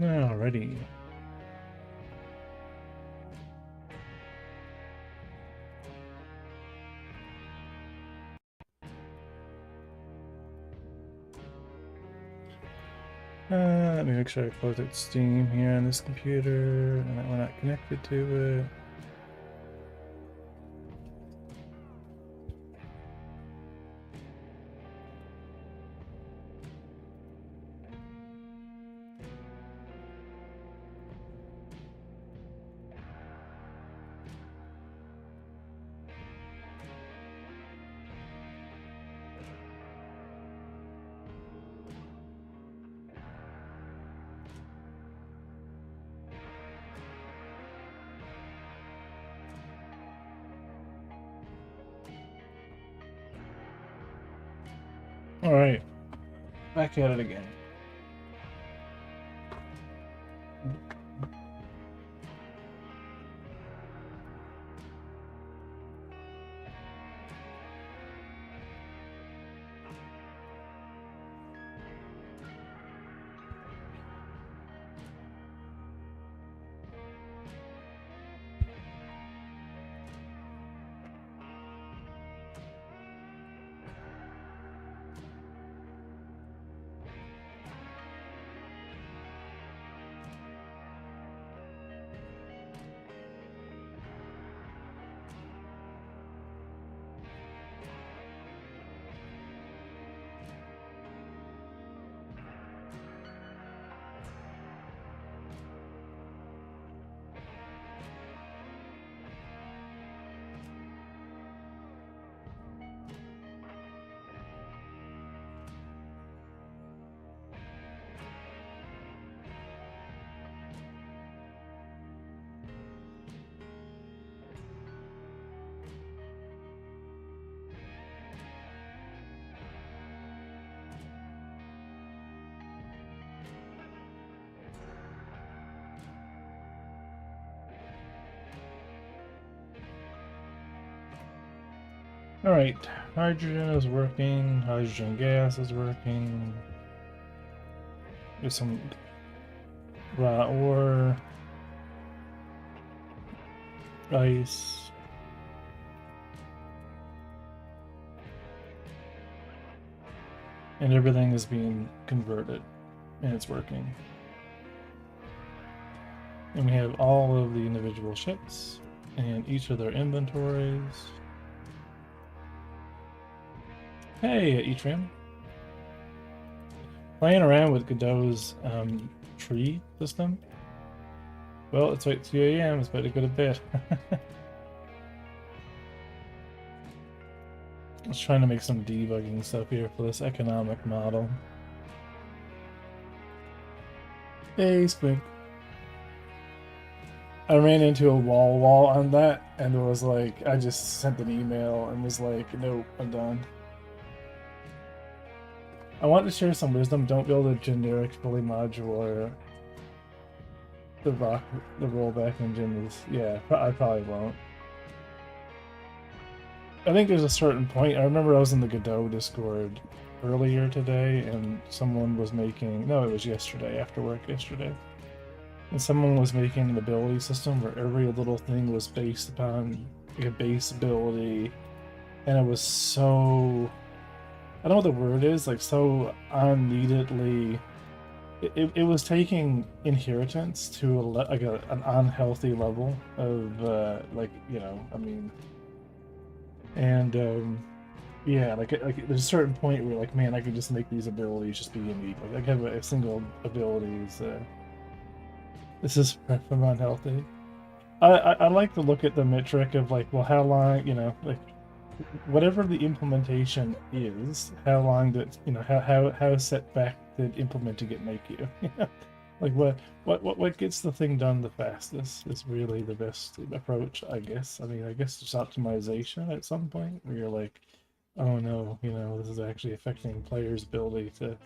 Alrighty. Let me make sure I close out Steam here on this computer and that we're not connected to it. Alright, back at it again. Alright, hydrogen is working, hydrogen gas is working. There's some raw ore, ice. And everything is being converted, and it's working. And we have all of the individual ships and each of their inventories. Hey, Etrium. Playing around with Godot's tree system. Well, it's like 2 a.m. It's about to go to bed. I was trying to make some debugging stuff here for this economic model. Hey, Squink. I ran into a wall on that, and it was like, I just sent an email and was like, nope, I'm done. I want to share some wisdom. Don't build a generic, fully modular. The rollback engine is, yeah, I probably won't. I think there's a certain point. I remember I was in the Godot Discord earlier today, and someone was making, no, it was yesterday, after work yesterday. And someone was making an ability system where every little thing was based upon like a base ability, and it was so, I don't know what the word is, like so unneededly. It was taking inheritance to an unhealthy level of like, you know, I mean, and yeah, like there's a certain point where like, man, I could just make these abilities just be unique. Like I have a single abilities. This is from unhealthy. I like to look at the metric of like, well, how long, you know, like whatever the implementation is, how long that, you know, how set back did implementing it make you? Like what gets the thing done the fastest is really the best approach, I guess. I mean, I guess it's optimization at some point where you're like, oh no, you know, this is actually affecting players' ability to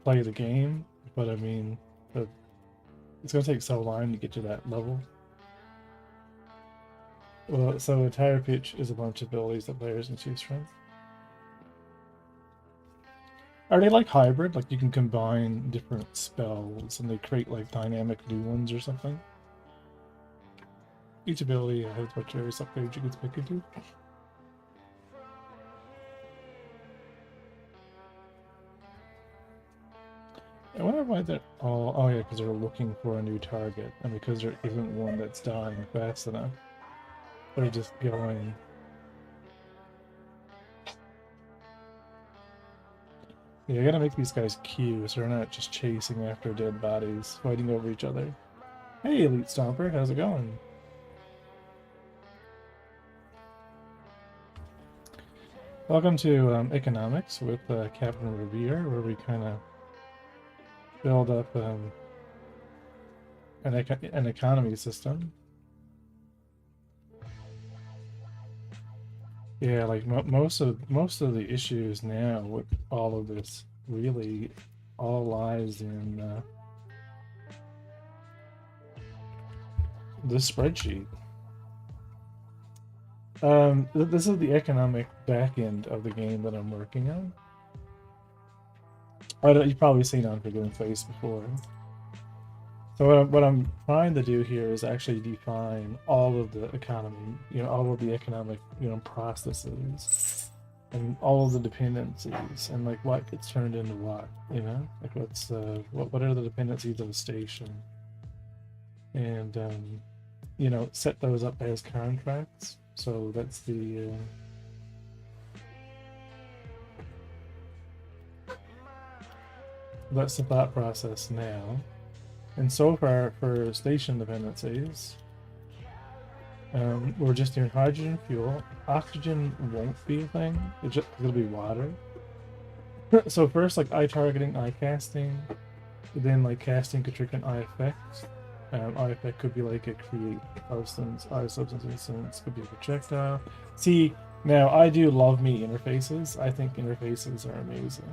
play the game. But I mean, it's gonna take so long to get to that level. Well, so a tire pitch is a bunch of abilities that players can choose from. Are they like hybrid? Like you can combine different spells and they create like dynamic new ones or something? Each ability has what various upgrades you can pick into. I wonder why they're all. Oh, yeah, because they're looking for a new target, and because there isn't one that's dying fast enough, they're just going. Yeah, I gotta make these guys queue so they're not just chasing after dead bodies, fighting over each other. Hey, Elite Stomper, how's it going? Welcome to Economics with Captain Revere, where we kind of build up an economy system. Yeah, like most of the issues now with all of this really all lies in this spreadsheet. This is the economic back end of the game that I'm working on. You've probably seen Unforgiven face before. So what I'm trying to do here is actually define all of the economy, all of the economic, processes, and all of the dependencies, and like what gets turned into what, like what are the dependencies of a station, and set those up as contracts. So that's the thought process now. And so far, for station dependencies, we're just doing hydrogen fuel. Oxygen won't be a thing. It'll be water. So first, like eye targeting, eye casting. Then, like casting could trigger an eye effect. Eye effect could be like a create substance, eye substance instance. Could be a projectile. See, now I do love me interfaces. I think interfaces are amazing.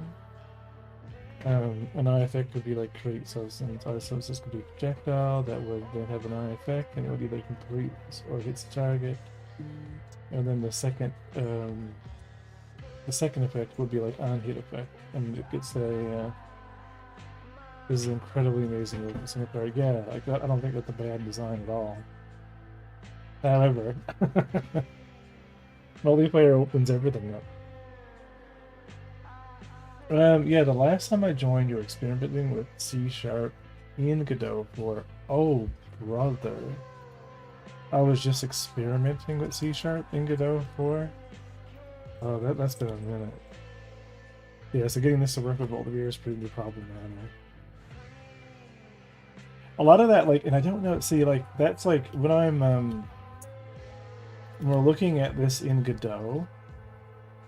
An eye effect could be like create substance. Eye substance could be projectile that would then have an eye effect, and it would either complete or hits the target. And then the second effect would be like on hit effect, and it gets a. This is incredibly amazing with single player. Yeah, I don't think that's a bad design at all. However, multiplayer opens everything up. Yeah, the last time I joined, you were experimenting with C# in Godot for. Oh, brother. I was just experimenting with C# in Godot for. Oh, that's been a minute. Yeah, so getting this to work with Multiplayer is pretty problematic. A lot of that, like, and I don't know, see, like, that's like when when we're looking at this in Godot,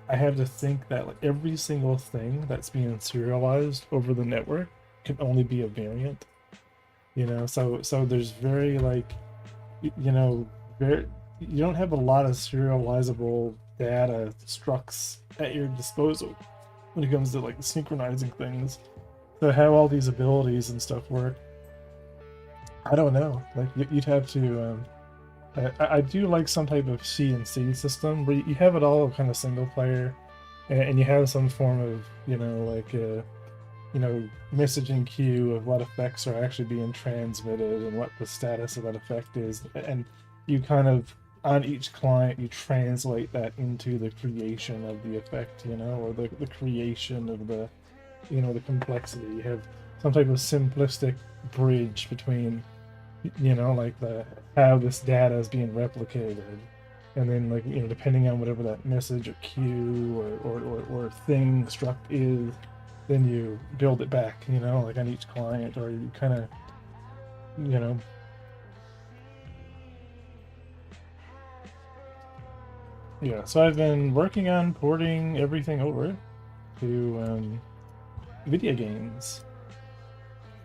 I have to think that like every single thing that's being serialized over the network can only be a variant, so there's very like, very, you don't have a lot of serializable data structs at your disposal when it comes to like synchronizing things. So how all these abilities and stuff work, I don't know. Like you'd have to. I do like some type of CNC system where you have it all kind of single player, and you have some form of messaging queue of what effects are actually being transmitted and what the status of that effect is, and you kind of on each client you translate that into the creation of the effect, or the creation of the the complexity. You have some type of simplistic bridge between like how this data is being replicated, and then like depending on whatever that message or queue or thing struct is, then you build it back like on each client, or you kind of yeah. So I've been working on porting everything over to video games.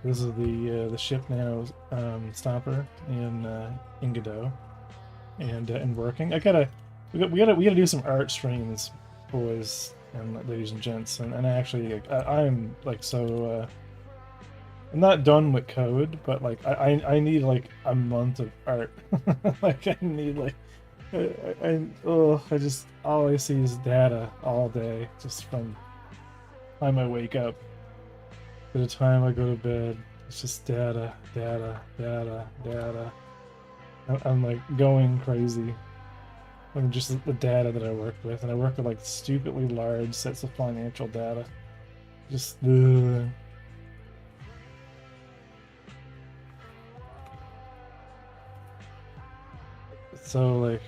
This is the ship now, Stomper in Godot, and working. We gotta do some art streams, boys and ladies and gents, and actually I'm like so. I'm not done with code, but like I need like a month of art. Like I need like I just all I see is data all day, just from time I wake up to the time I go to bed. It's just data, data, data, data. I'm like going crazy. I'm just the data that I work with, and I work with like stupidly large sets of financial data. Just so like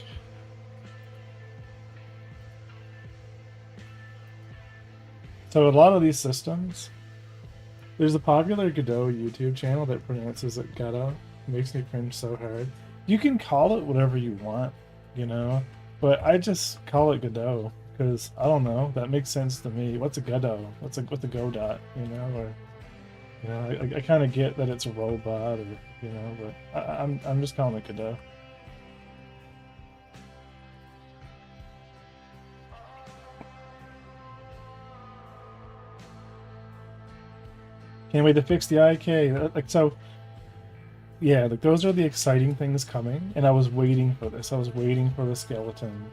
so a lot of these systems. There's a popular Godot YouTube channel that pronounces it Godot. It makes me cringe so hard. You can call it whatever you want, you know, but I just call it Godot because I don't know. That makes sense to me. What's a Godot? What's a Godot? You know, or you know, I kind of get that it's a robot, or you know, but I'm just calling it Godot. Can't wait to fix the IK. Like so, yeah. Like those are the exciting things coming, and I was waiting for this. I was waiting for the skeleton.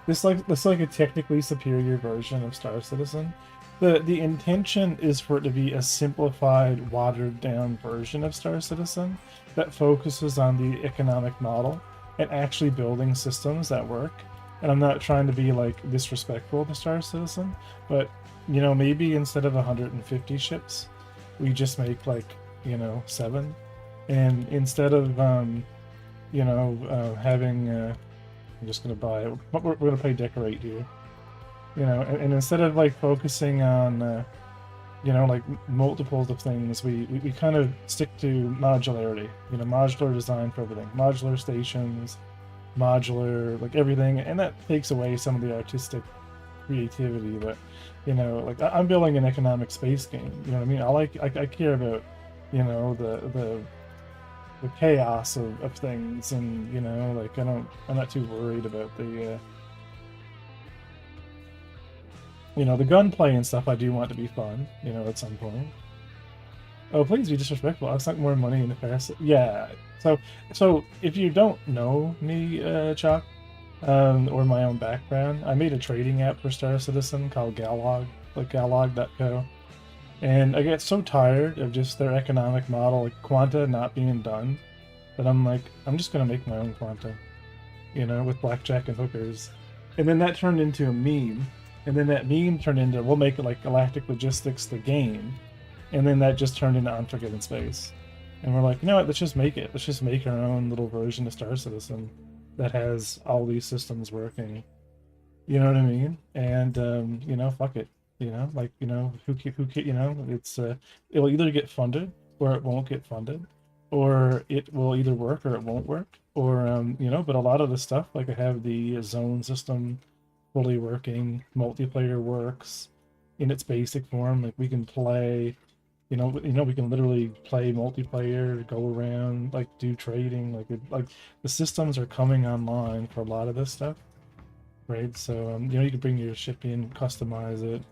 This like a technically superior version of Star Citizen. The intention is for it to be a simplified, watered down version of Star Citizen that focuses on the economic model and actually building systems that work. And I'm not trying to be like disrespectful to Star Citizen, but you know, maybe instead of 150 ships, we just make like, you know, 7. And instead of you know, having I'm just gonna buy it. We're gonna play decorate here, you know, and instead of like focusing on, you know, like multiples of things, we kind of stick to modularity. You know, modular design for everything, modular stations, modular like everything, and that takes away some of the artistic creativity. But you know, like I'm building an economic space game. You know what I mean? I care about, you know, the chaos of things, and you know, like I'm not too worried about the you know, the gunplay and stuff. I do want to be fun, you know, at some point. Oh, please be disrespectful. I've sunk more money in the past. Yeah. So if you don't know me, Chuck, or my own background, I made a trading app for Star Citizen called Galog, like Galog.co. And I get so tired of just their economic model, like Quanta, not being done, that I'm like, I'm just gonna make my own Quanta, you know, with blackjack and hookers. And then that turned into a meme. And then that meme turned into, we'll make it like Galactic Logistics the game. And then that just turned into Unforgiven Space. And we're like, you know what, let's just make it. Let's just make our own little version of Star Citizen that has all these systems working. You know what I mean? And, you know, fuck it. You know, like, you know, you know, it's, it'll either get funded or it won't get funded, or it will either work or it won't work, or, you know, but a lot of the stuff, like I have the zone system fully working, multiplayer works in its basic form. Like we can play, you know, we can literally play multiplayer, go around, like do trading, like the systems are coming online for a lot of this stuff, right? So, you know, you can bring your ship in, customize it.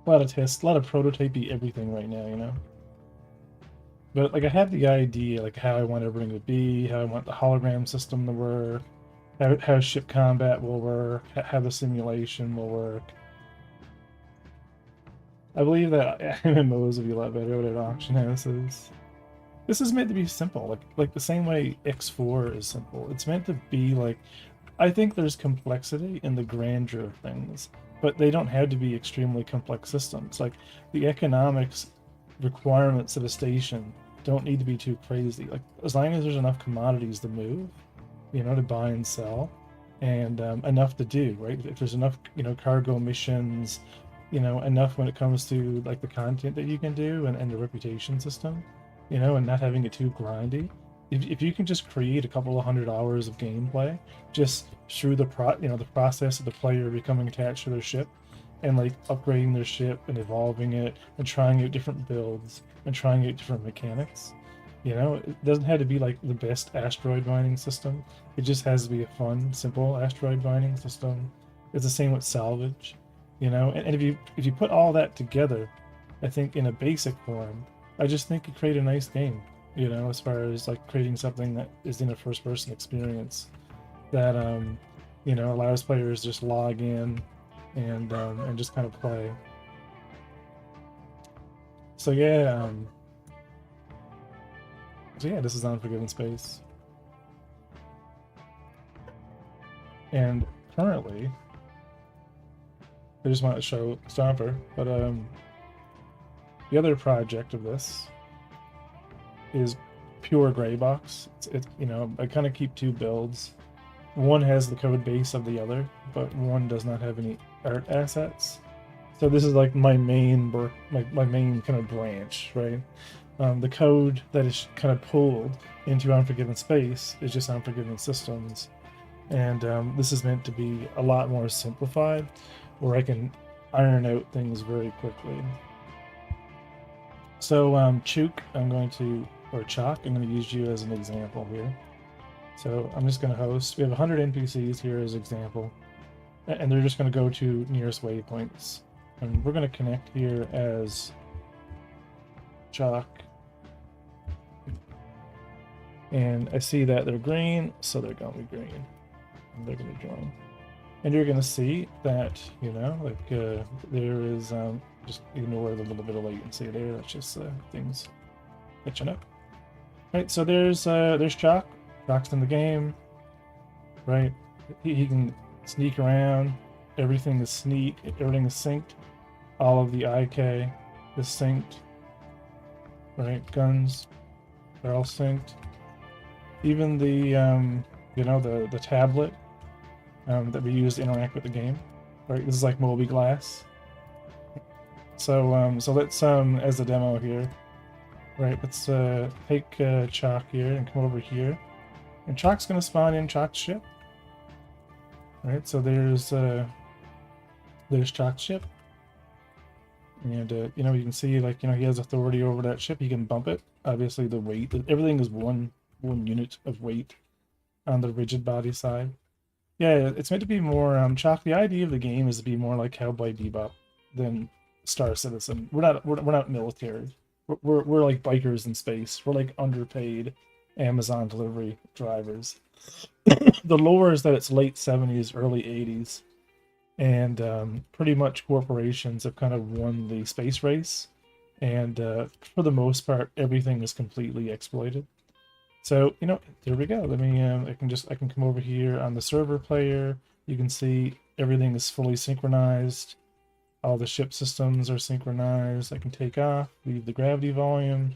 A lot of tests, a lot of prototypey everything right now, you know. But like I have the idea, like how I want everything to be, how I want the hologram system to work, how ship combat will work, how the simulation will work. I believe that MMOs will be a lot better at auction houses. This is meant to be simple, like the same way X4 is simple. It's meant to be like, I think there's complexity in the grandeur of things, but they don't have to be extremely complex systems. Like the economics requirements of a station don't need to be too crazy. Like as long as there's enough commodities to move, you know, to buy and sell, and enough to do, right? If there's enough, you know, cargo missions, you know, enough when it comes to like the content that you can do, and the reputation system, you know, and not having it too grindy. If you can just create a couple of 100 hours of gameplay just through the the process of the player becoming attached to their ship, and like upgrading their ship and evolving it and trying out different builds and trying out different mechanics, you know, it doesn't have to be like the best asteroid mining system. It just has to be a fun, simple asteroid mining system. It's the same with salvage, you know. And if you put all that together, I think in a basic form, I just think you create a nice game, you know, as far as like creating something that is in a first person experience that you know, allows players just log in, and just kind of play. So yeah, this is Unforgiven Space, and currently, I just want to show Stomper, but the other project of this is pure gray box. It's you know, I kind of keep two builds. One has the code base of the other, but one does not have any art assets. So this is like my main my main kind of branch, right? The code that is kind of pulled into Unforgiven Space is just Unforgiven Systems, and this is meant to be a lot more simplified, where I can iron out things very quickly. So Chook, or Chalk, I'm going to use you as an example here. So I'm just going to host. We have 100 NPCs here as example, and they're just going to go to nearest waypoints. And we're going to connect here as Chalk. And I see that they're green, so they're going to be green. And they're going to join. And you're going to see that, you know, like there is, just ignore the little bit of latency there. That's just things catching up. Right, so there's Chalk. Chalk's in the game, right? He can sneak around. Everything is synced. All of the IK is synced. Right, guns are all synced. Even the you know, the tablet that we use to interact with the game. Right, this is like Moby Glass. So so let's as a demo here. Right, let's take Chalk here and come over here. And Chalk's going to spawn in Chalk's ship. Right, so there's Chalk's ship. And, you know, you can see, like, you know, he has authority over that ship. He can bump it. Obviously, the weight, everything is one unit of weight on the rigid body side. Yeah, it's meant to be more, Chalk, the idea of the game is to be more like Cowboy Bebop than Star Citizen. We're not military. We're like bikers in space. We're like underpaid Amazon delivery drivers. The lore is that it's late 70s, early 80s, and pretty much corporations have kind of won the space race, and for the most part, everything is completely exploited. So, you know, there we go. Let me, I can come over here on the server player. You can see everything is fully synchronized. All the ship systems are synchronized. I can take off, leave the gravity volume,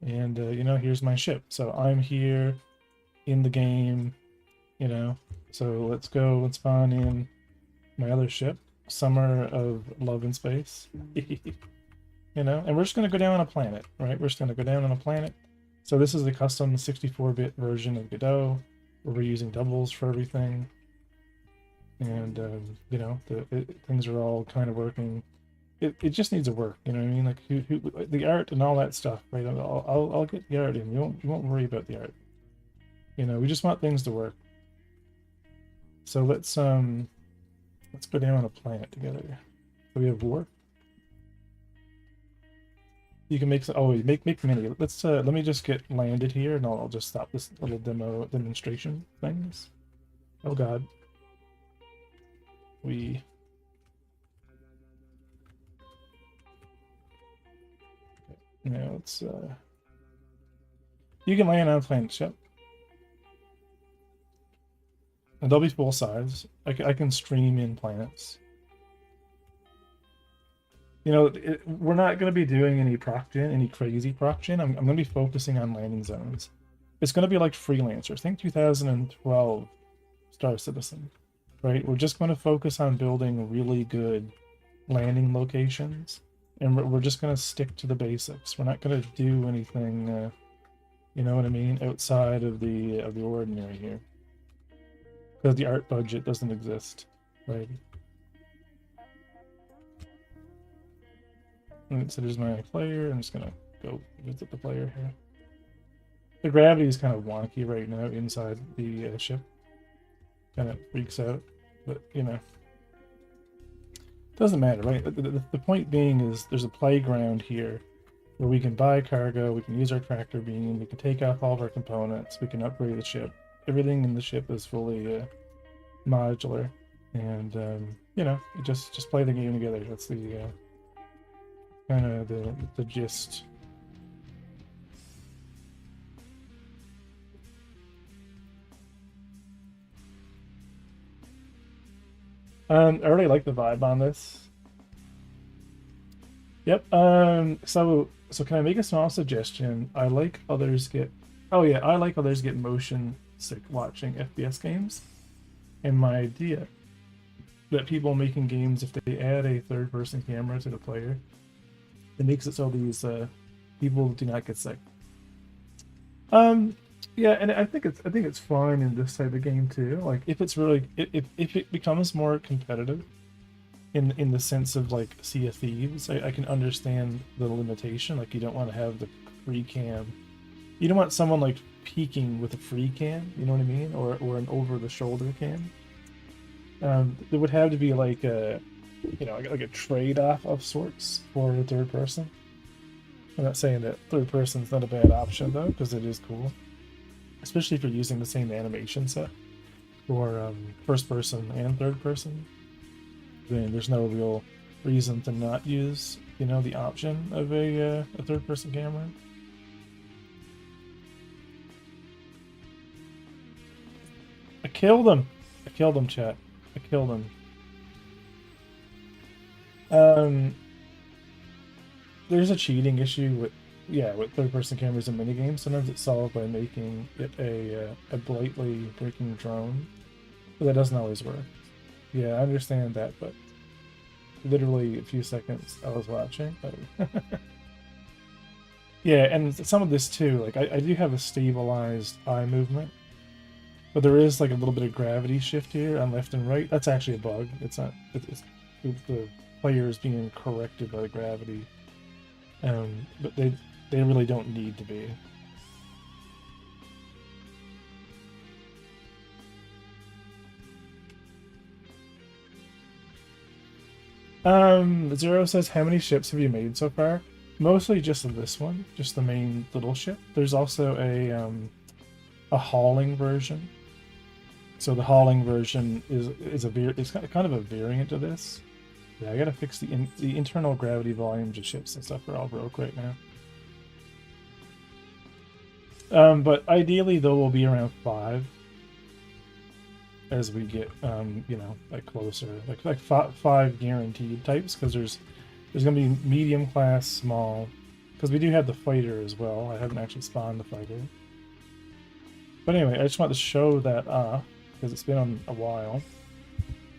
and, you know, here's my ship. So I'm here in the game, you know. So let's spawn in my other ship, Summer of Love and Space. You know, and we're just going to go down on a planet, right? We're just going to go down on a planet. So this is the custom 64-bit version of Godot, where we're using doubles for everything. And, you know, things are all kind of working. It just needs to work, you know what I mean? Like the art and all that stuff, right? I'll get the art in. You won't worry about the art. You know, we just want things to work. So let's go down on a planet together. So we have war. You can make make many. Let's let me just get landed here, and I'll just stop this little demonstration things. Oh God. Now let's you can land on planets, yep. And they'll be full size. I can stream in planets. You know, we're not going to be doing any proc gen, any crazy proc gen. I'm going to be focusing on landing zones. It's going to be like Freelancers. Think 2012 Star Citizen, right? We're just going to focus on building really good landing locations, and we're just going to stick to the basics. We're not going to do anything, you know what I mean, outside of the ordinary here, because the art budget doesn't exist, right? So there's my player. I'm just gonna go visit the player here. The gravity is kind of wonky right now inside the ship. Kind of freaks out, but you know, doesn't matter, right? The point being is there's a playground here where we can buy cargo, we can use our tractor beam, we can take off all of our components, we can upgrade the ship. Everything in the ship is fully modular, and just play the game together. That's the kind of the gist. I really like the vibe on this. Yep. So can I make a small suggestion? I like others get. Oh yeah, I like others get motion sick watching FPS games. And my idea that people making games, if they add a third-person camera to the player, it makes it so these people do not get sick. Um, yeah, and I think it's fine in this type of game too. Like if it's really if it becomes more competitive in the sense of like Sea of Thieves, I can understand the limitation. Like you don't want to have the free cam. You don't want someone like peeking with a free cam. You know what I mean? Or an over the shoulder cam. There would have to be like a like a trade off of sorts for the third person. I'm not saying that third person's not a bad option though, because it is cool, especially if you're using the same animation set for first person and third person. Then there's no real reason to not use the option of a third person camera. I killed him. I killed him, chat. I killed him. Um, there's a cheating issue with third-person cameras in minigames. Sometimes it's solved by making it a blatantly breaking drone, but that doesn't always work. Yeah, I understand that, but literally a few seconds I was watching. Oh. Yeah, and some of this too. Like I do have a stabilized eye movement, but there is like a little bit of gravity shift here on left and right. That's actually a bug. It's not. It's the player is being corrected by the gravity. But they really don't need to be. Zero says, how many ships have you made so far? Mostly just this one, just the main little ship. There's also a hauling version. So the hauling version is it's kind of a variant of this. Yeah, I gotta fix the internal gravity volumes of ships and stuff are all broke right now. But ideally, though, we'll be around 5 as we get, like closer, like five guaranteed types, because there's gonna be medium class, small, because we do have the fighter as well. I haven't actually spawned the fighter, but anyway, I just want to show that off because it's been on a while,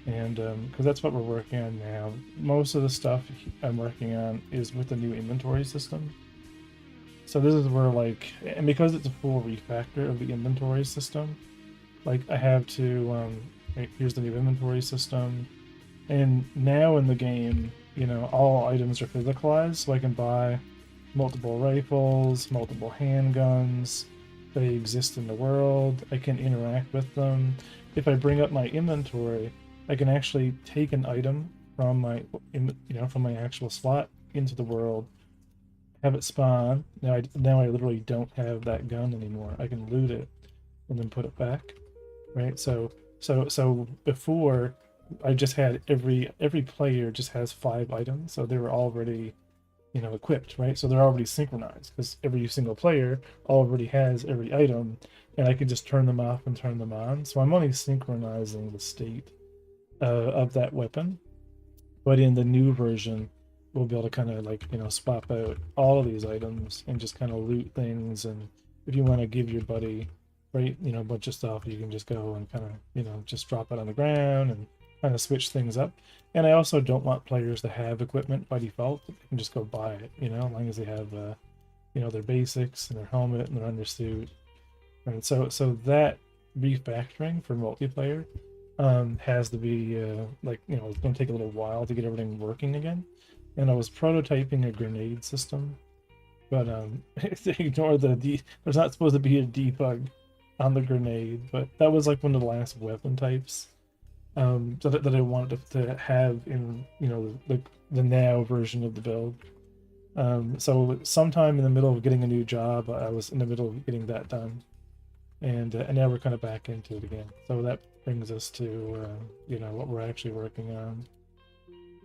and because that's what we're working on now. Most of the stuff I'm working on is with the new inventory system. So this is where and because it's a full refactor of the inventory system, like I have to, here's the new inventory system, and now in the game, all items are physicalized, so I can buy multiple rifles, multiple handguns. They exist in the world. I can interact with them. If I bring up my inventory, I can actually take an item from from my actual slot into the world, have it spawn. Now I literally don't have that gun anymore. I can loot it and then put it back, right? So before I just had every player just has 5 items, so they were already equipped, right? So they're already synchronized because every single player already has every item, and I can just turn them off and turn them on. So I'm only synchronizing the state of that weapon. But in the new version, we'll be able to kind of swap out all of these items and just kind of loot things. And if you want to give your buddy, right, a bunch of stuff, you can just go and kind of just drop it on the ground and kind of switch things up. And I also don't want players to have equipment by default. They can just go buy it, as long as they have their basics and their helmet and their undersuit. And so that refactoring for multiplayer has to be it's going to take a little while to get everything working again. And I was prototyping a grenade system, but ignore there's not supposed to be a debug on the grenade, but that was like one of the last weapon types that I wanted to have in the now version of the build. So sometime in the middle of getting a new job, I was in the middle of getting that done, and now we're kind of back into it again. So that brings us to what we're actually working on,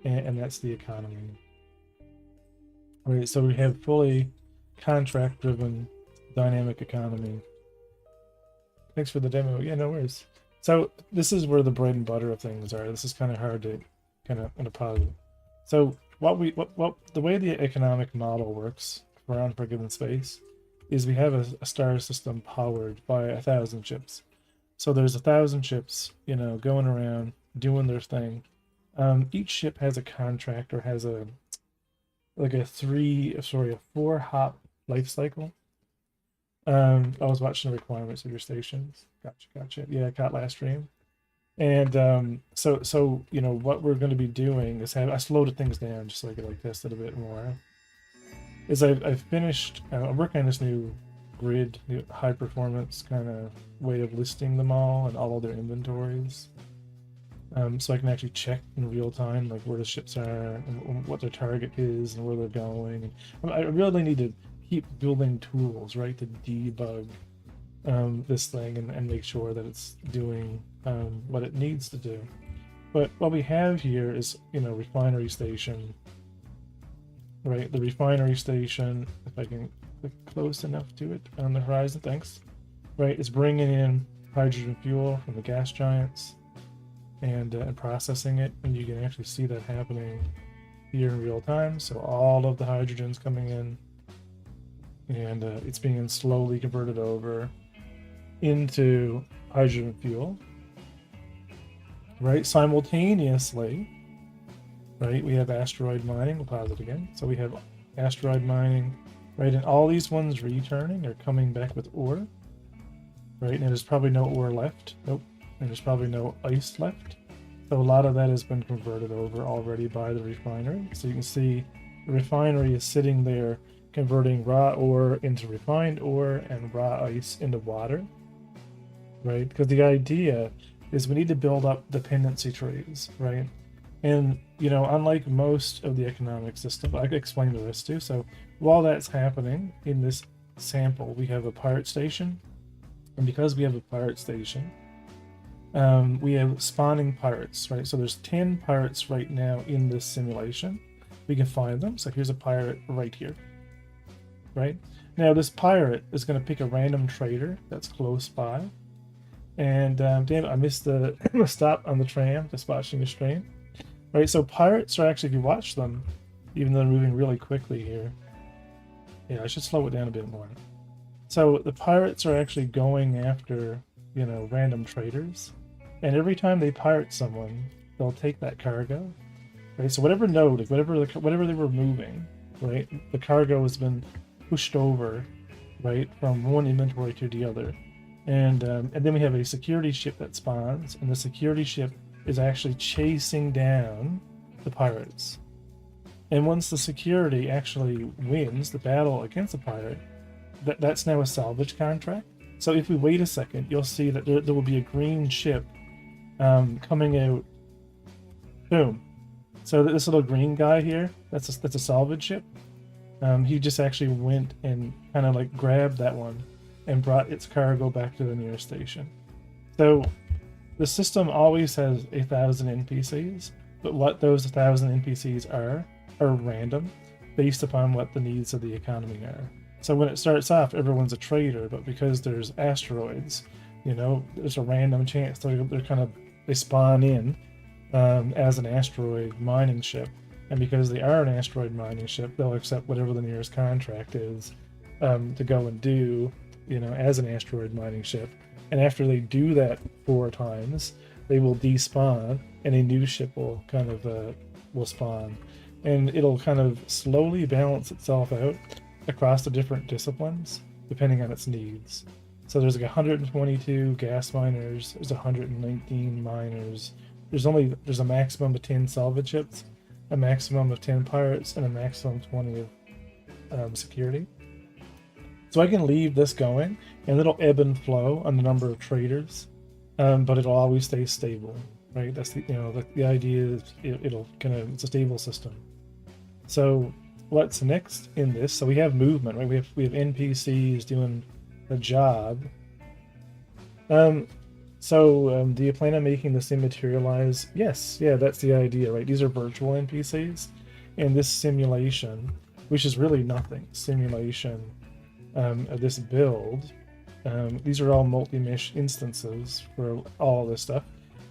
and that's the economy. Right, so we have fully contract-driven dynamic economy. Thanks for the demo. Yeah, no worries. So this is where the bread and butter of things are. This is kind of hard to kind of pause. So the way the economic model works for Unforgiven Space is we have a star system powered by 1,000 ships. So there's 1,000 ships, going around doing their thing. Each ship has a contract or has a 4-hop life cycle. I was watching the requirements of your stations. Gotcha. Yeah, I caught last stream. And so what we're going to be doing is I slowed things down just so I could test it a bit more. Is I've finished. I'm working on this new grid, new high performance kind of way of listing them all and all of their inventories. So I can actually check in real time where the ships are and what their target is and where they're going. And I really need to keep building tools, right, to debug this thing and make sure that it's doing what it needs to do. But what we have here is, refinery station, right? The refinery station, if I can click close enough to it on the horizon, thanks, right, is bringing in hydrogen fuel from the gas giants and processing it, and you can actually see that happening here in real time. So all of the hydrogen's coming in, and it's being slowly converted over into hydrogen fuel, right? Simultaneously, right, we have asteroid mining. We'll pause it again. So we have asteroid mining, right, and all these ones returning are coming back with ore, right? And there's probably no ore left. Nope. And there's probably no ice left. So a lot of that has been converted over already by the refinery. So you can see the refinery is sitting there converting raw ore into refined ore and raw ice into water, right? Because the idea is we need to build up dependency trees, right? And, unlike most of the economic system, I can explain the rest too. So while that's happening in this sample, we have a pirate station. And because we have a pirate station, we have spawning pirates, right? So there's 10 pirates right now in this simulation. We can find them. So here's a pirate right here, right? Now this pirate is going to pick a random trader that's close by. And damn it, I missed the stop on the tram just watching the stream, right? So pirates are actually, if you watch them, even though they're moving really quickly here. Yeah, I should slow it down a bit more. So the pirates are actually going after, random traders. And every time they pirate someone, they'll take that cargo, right? So whatever node, whatever they were moving, right, the cargo has been pushed over, right, from one inventory to the other, and then we have a security ship that spawns, and the security ship is actually chasing down the pirates. And once the security actually wins the battle against the pirate, that's now a salvage contract. So if we wait a second, you'll see that there will be a green ship coming out. Boom. So this little green guy here, that's a salvage ship. He just actually went and kind of grabbed that one and brought its cargo back to the nearest station. So the system always has 1,000 NPCs, but what those 1,000 NPCs are random based upon what the needs of the economy are. So when it starts off, everyone's a trader, but because there's asteroids, there's a random chance they spawn in as an asteroid mining ship. And because they are an asteroid mining ship, they'll accept whatever the nearest contract is to go and do, as an asteroid mining ship. And after they do that 4 times, they will despawn, and a new ship will will spawn. And it'll kind of slowly balance itself out across the different disciplines, depending on its needs. So there's 122 gas miners, there's 119 miners, there's a maximum of 10 salvage ships, a maximum of 10 pirates, and a maximum of 20 of security. So I can leave this going, and it'll ebb and flow on the number of traders, but it'll always stay stable, right? That's the idea is it's a stable system. So what's next in this? So we have movement, right? We have NPCs doing a job, Um, do you plan on making the sim materialize? Yes, yeah, that's the idea, right? These are virtual NPCs, and this simulation, which is really nothing, simulation of this build. These are all multi-mesh instances for all this stuff,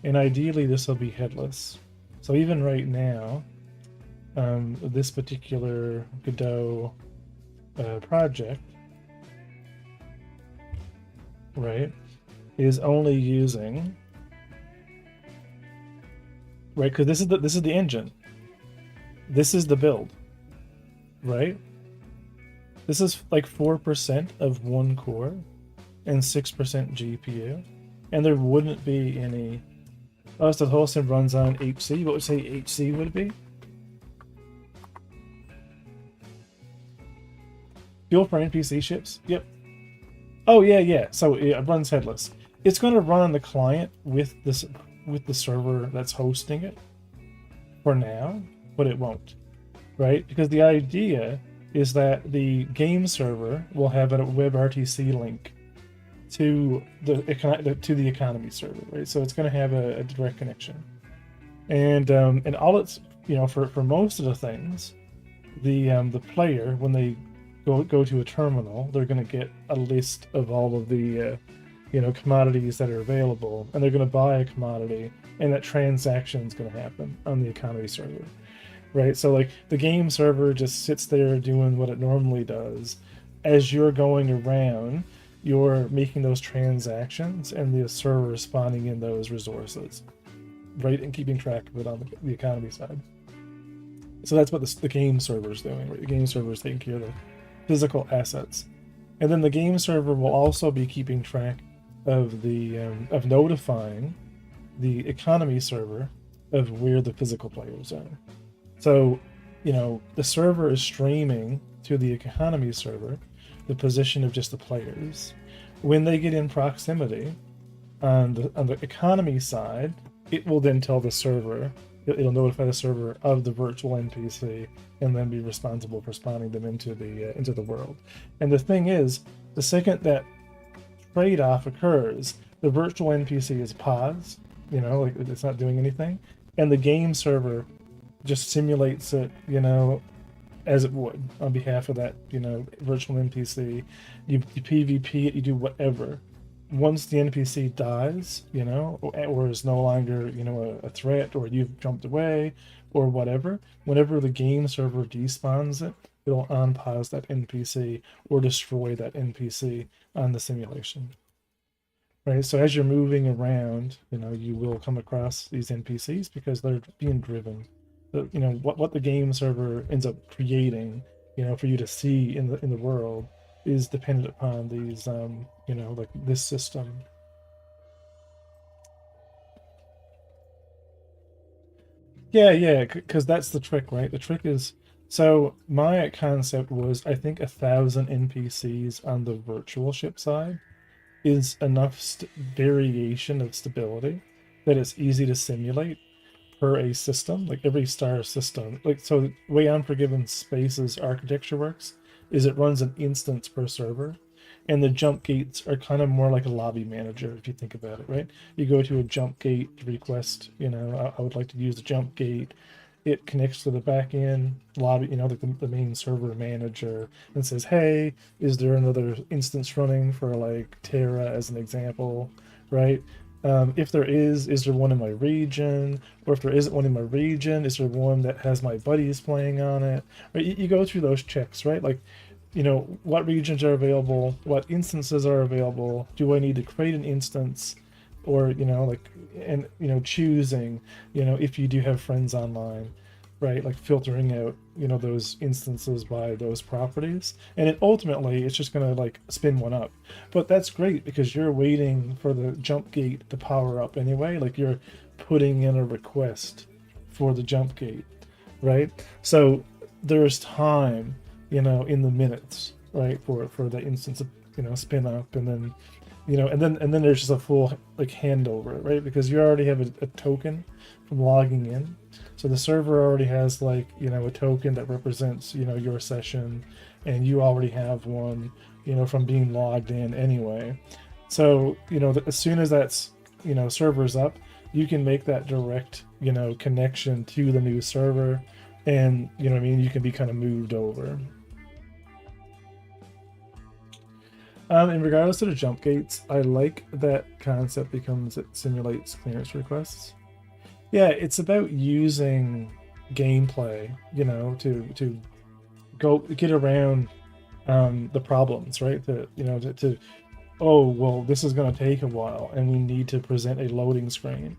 and ideally this will be headless. So even right now, this particular Godot project, right, is only using, right, because this is the engine, this is the build, right? This is like 4% of one core and 6% GPU, and there wouldn't be any. Oh, so the whole sim runs on HC. What would say HC would be? Fuel for NPC ships. Yep. Oh yeah, yeah. So it runs headless. It's going to run on the client with the server that's hosting it for now, but it won't, right? Because the idea is that the game server will have a WebRTC link to the economy server, right? So it's going to have a direct connection, and all it's, for most of the things, the player, when they go to a terminal, they're going to get a list of all of the commodities that are available, and they're going to buy a commodity, and that transaction is going to happen on the economy server, right? So like the game server just sits there doing what it normally does. As you're going around, you're making those transactions, and the server is spawning in those resources, right, and keeping track of it on the economy side. So that's what the game server is doing, right? The game server is taking care of the physical assets, and then the game server will also be keeping track of of notifying the economy server of where the physical players are. So, the server is streaming to the economy server the position of just the players. When they get in proximity on the economy side, it will then tell the server, it'll notify the server of the virtual NPC, and then be responsible for spawning them into the world. And the thing is, the second that trade-off occurs, the virtual NPC is paused, like it's not doing anything, and the game server just simulates it, as it would on behalf of that, virtual NPC. You PvP it, you do whatever. Once the NPC dies, or is no longer, a threat, or you've jumped away, or whatever, whenever the game server despawns it, it'll unpause that NPC or destroy that NPC on the simulation. Right, so as you're moving around, you will come across these NPCs because they're being driven. What the game server ends up creating, for you to see in the world, is dependent upon these, like this system. Yeah, yeah, because that's the trick, right? The trick is, so my concept was, I think 1,000 NPCs on the virtual ship side is enough variation of stability that it's easy to simulate per a system, like every star system. Like, so the way Unforgiven Space's architecture works is it runs an instance per server, and the jump gates are kind of more like a lobby manager, if you think about it, right? You go to a jump gate request, I would like to use the jump gate. It connects to the back end lobby, like the main server manager, and says, hey, is there another instance running for like Terra as an example, right? If there is there one in my region? Or if there isn't one in my region, is there one that has my buddies playing on it? Right? You go through those checks, right? Like, what regions are available? What instances are available? Do I need to create an instance? Or, choosing, if you do have friends online, right? Like filtering out, those instances by those properties. And ultimately, it's just going to like spin one up. But that's great because you're waiting for the jump gate to power up anyway. Like you're putting in a request for the jump gate, right? So there's time, in the minutes, right, for the instance of, spin up, and then and then there's just a full like handover, right? Because you already have a token from logging in, so the server already has like a token that represents your session, and you already have one from being logged in anyway. So, as soon as that's, server's up, you can make that direct, connection to the new server, and, what I mean, you can be kind of moved over. And regardless to the jump gates, I like that concept because it simulates clearance requests. Yeah, it's about using gameplay, to go get around the problems, right? To oh, well, this is going to take a while, and we need to present a loading screen.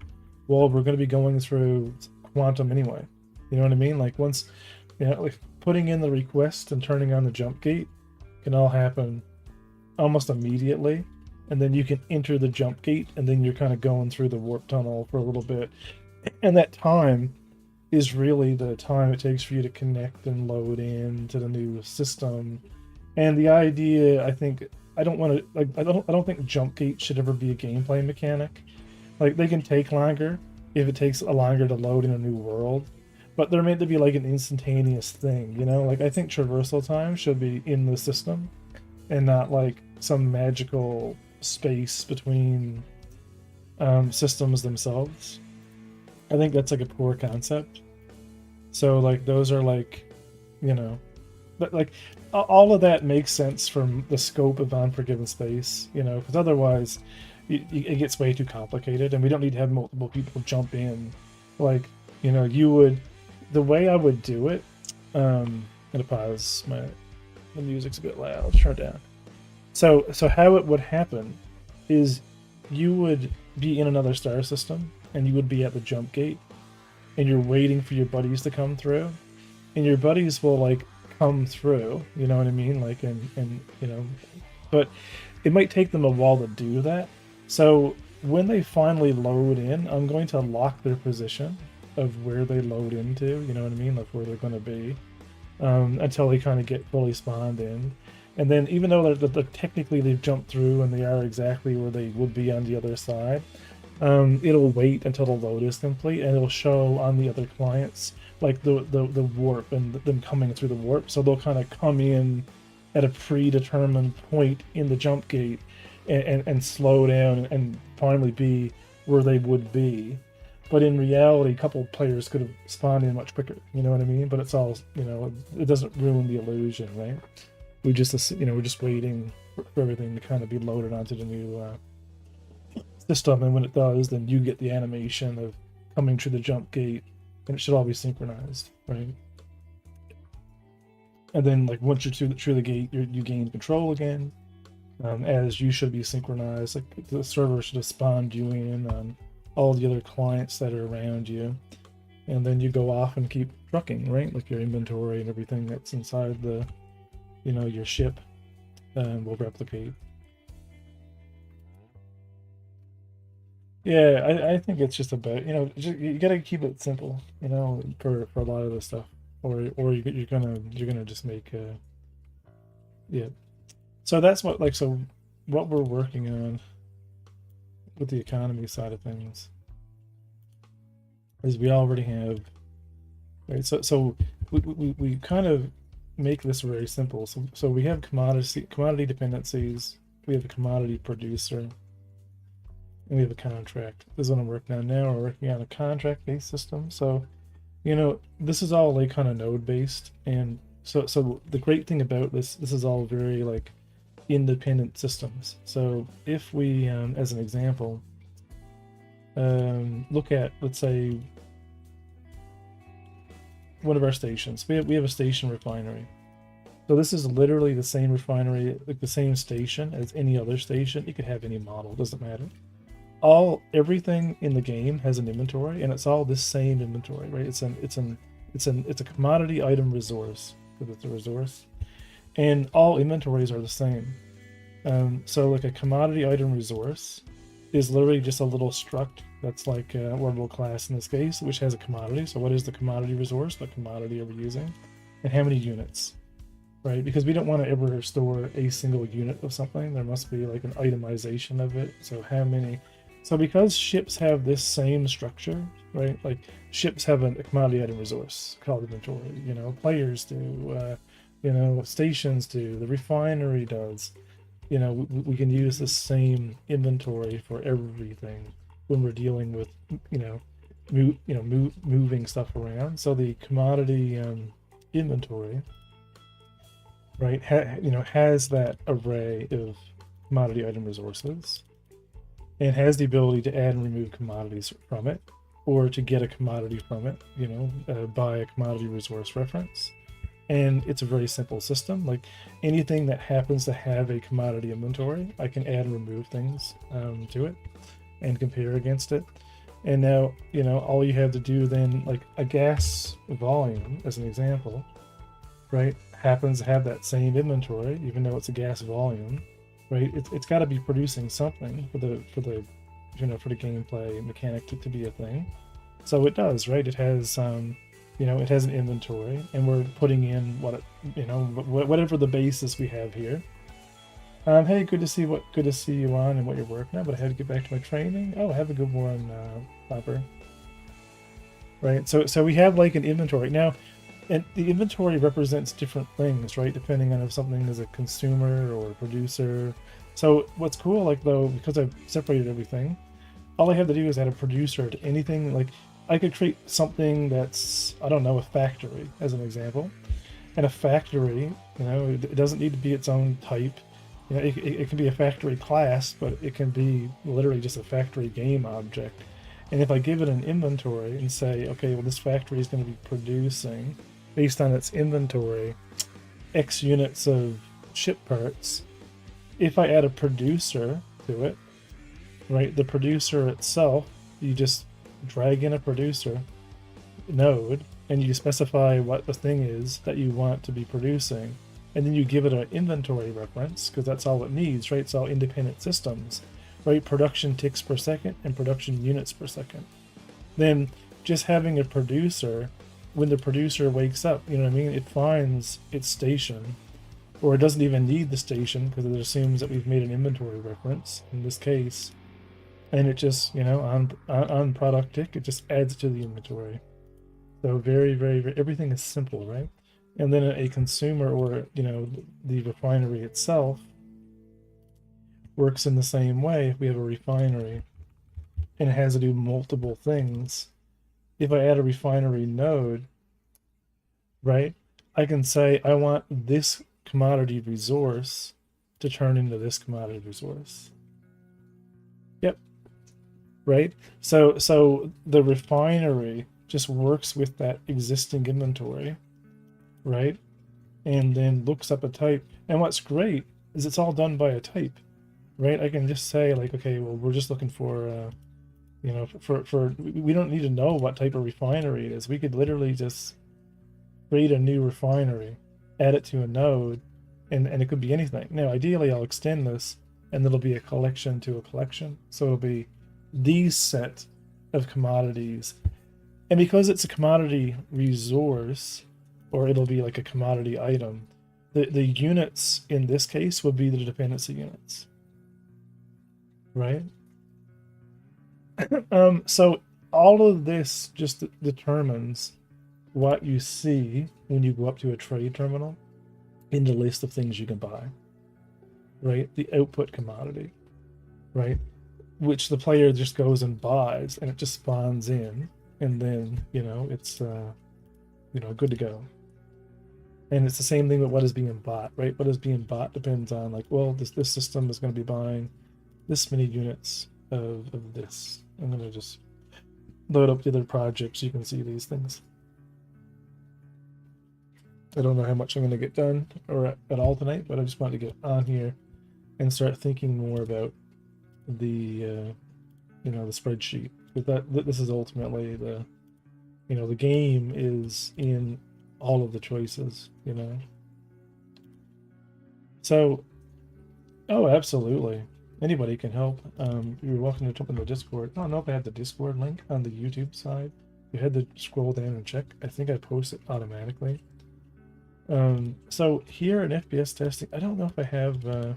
Well, we're going to be going through quantum anyway. You know what I mean? Like once, like putting in the request and turning on the jump gate can all happen almost immediately, and then you can enter the jump gate, and then you're kind of going through the warp tunnel for a little bit, and that time is really the time it takes for you to connect and load into the new system. And the idea, I think, I don't want to like I don't think jump gate should ever be a gameplay mechanic. Like they can take longer if it takes a longer to load in a new world, but they're meant to be like an instantaneous thing, Like I think traversal time should be in the system and not like some magical space between systems themselves. I think that's like a poor concept. So like those are like, but like all of that makes sense from the scope of Unforgiven space, because otherwise it gets way too complicated, and we don't need to have multiple people jump in. Like, you would, the way I would do it. I'm gonna pause. The music's a bit loud. Let's turn it down. So how it would happen is you would be in another star system, and you would be at the jump gate, and you're waiting for your buddies to come through, and your buddies will like come through, you know what I mean? Like, and but it might take them a while to do that. So when they finally load in, I'm going to lock their position of where they load into, you know what I mean? Like where they're going to be, until they kind of get fully spawned in. And then even though they're technically they've jumped through and they are exactly where they would be on the other side, it'll wait until the load is complete, and it'll show on the other clients like the warp and them coming through the warp. So they'll kind of come in at a predetermined point in the jump gate and slow down and finally be where they would be. But in reality, a couple of players could have spawned in much quicker. You know what I mean? But it's all, it doesn't ruin the illusion, right? We're just waiting for everything to kind of be loaded onto the new system, and when it does, then you get the animation of coming through the jump gate, and it should all be synchronized, right? And then, like once you're through the gate, you gain control again, as you should be synchronized. Like the server should have spawned you in on all the other clients that are around you, and then you go off and keep trucking, right? Like your inventory and everything that's inside the, your ship, will replicate. Yeah, I think it's just about, you gotta keep it simple, for a lot of this stuff, or you're gonna just make yeah. So that's what we're working on with the economy side of things is we already have, right? So we kind of make this very simple. So we have commodity dependencies. We have a commodity producer, and we have a contract. This is what I'm working on now. We're working on a contract-based system. So, this is all like kind of node-based, and so the great thing about this is all very like independent systems. So if we, as an example, look at, let's say, one of our stations. We have a station refinery. So this is literally the same refinery, like the same station as any other station. You could have any model, doesn't matter. Everything in the game has an inventory, and it's all this same inventory, right? It's a commodity item resource, because it's a resource, and all inventories are the same. So like a commodity item resource is literally just a little struct that's like orbital class in this case, which has a commodity. So what is the commodity resource? What commodity are we using? And how many units, right? Because we don't want to ever store a single unit of something. There must be like an itemization of it. So how many? So because ships have this same structure, right? Like ships have a commodity item resource called inventory. Players do. Stations do. The refinery does. we can use the same inventory for everything when we're dealing with, moving stuff around. So the commodity inventory, right, has that array of commodity item resources, and has the ability to add and remove commodities from it, or to get a commodity from it, by a commodity resource reference. And it's a very simple system. Like anything that happens to have a commodity inventory, I can add and remove things to it and compare against it. And now, all you have to do then, like a gas volume, as an example, right, happens to have that same inventory, even though it's a gas volume, right? It's got to be producing something for the gameplay mechanic to be a thing. So it does, right? It has it has an inventory, and we're putting in whatever the basis we have here. Hey, good to see you on and what you're working on, but I had to get back to my training. Oh, have a good one, Popper. Right, so we have like an inventory now, and the inventory represents different things, right, depending on if something is a consumer or a producer. So what's cool, like, though, because I've separated everything, all I have to do is add a producer to anything. Like, I could create something that's, I don't know, a factory, as an example. And a factory, it doesn't need to be its own type. It can be a factory class, but it can be literally just a factory game object. And if I give it an inventory and say, okay, well, this factory is going to be producing, based on its inventory, X units of ship parts, if I add a producer to it, right, the producer itself, you just drag in a producer node, and you specify what the thing is that you want to be producing, and then you give it an inventory reference, because that's all it needs, right? It's all independent systems, right? Production ticks per second and production units per second. Then just having a producer, when the producer wakes up, it finds its station, or it doesn't even need the station because it assumes that we've made an inventory reference in this case, and it just, on product tick, it just adds to the inventory. So very, very, very, everything is simple, right? And then a consumer, or the refinery itself, works in the same way. If we have a refinery and it has to do multiple things, if I add a refinery node, right, I can say I want this commodity resource to turn into this commodity resource. Yep. Right? So the refinery just works with that existing inventory, right? And then looks up a type. And what's great is it's all done by a type, right? I can just say, like, okay, well, we're just looking for, we don't need to know what type of refinery it is. We could literally just create a new refinery, add it to a node, and it could be anything. Now, ideally, I'll extend this, and it'll be a collection to a collection. So it'll be these set of commodities. And because it's a commodity resource, or it'll be like a commodity item, the units in this case would be the dependency units, right? So all of this just determines what you see when you go up to a trade terminal in the list of things you can buy, right? The output commodity, right? Which the player just goes and buys, and it just spawns in, and then, it's, good to go. And it's the same thing with what is being bought, right? What is being bought depends on, like, well, this system is going to be buying this many units of this. I'm going to just load up the other project so you can see these things. I don't know how much I'm going to get done or at all tonight, but I just wanted to get on here and start thinking more about the the spreadsheet. But this is ultimately the the game is in all of the choices, So, oh, absolutely. Anybody can help. You're welcome to jump in the Discord. I don't know if I have the Discord link on the YouTube side. You had to scroll down and check. I think I post it automatically. So here in FPS testing, I don't know if I have, let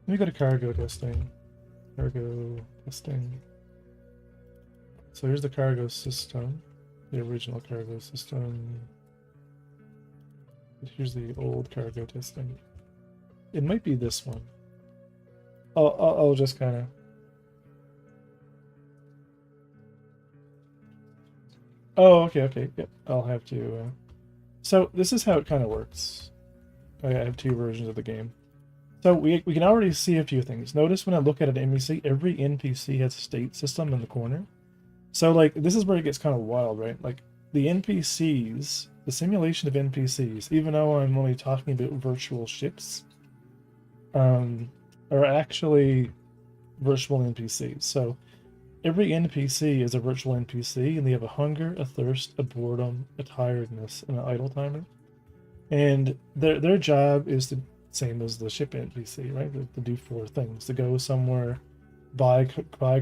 me go to cargo testing. Cargo testing. So here's the cargo system, the original cargo system. Here's the old cargo testing. It might be this one. I'll just kind of. Oh, okay, okay. Yep. I'll have to. So this is how it kind of works. I have two versions of the game. So we can already see a few things. Notice when I look at an NPC, every NPC has a state system in the corner. So like this is where it gets kind of wild, right? Like the NPCs, the simulation of NPCs, even though I'm only talking about virtual ships, are actually virtual NPCs. So every NPC is a virtual NPC, and they have a hunger, a thirst, a boredom, a tiredness, and an idle timer. And their job is the same as the ship NPC, right? To do four things: to go somewhere, buy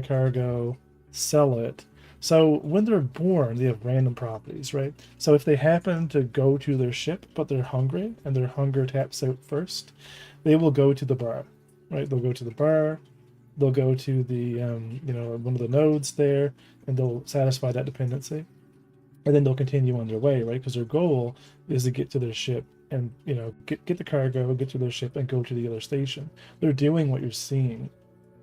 cargo, sell it. So when they're born, they have random properties, right? So if they happen to go to their ship, but they're hungry and their hunger taps out first, they will go to the bar, right? They'll go to the bar, they'll go to the one of the nodes there, and they'll satisfy that dependency, and then they'll continue on their way, right? Because their goal is to get to their ship and get the cargo, get to their ship, and go to the other station. They're doing what you're seeing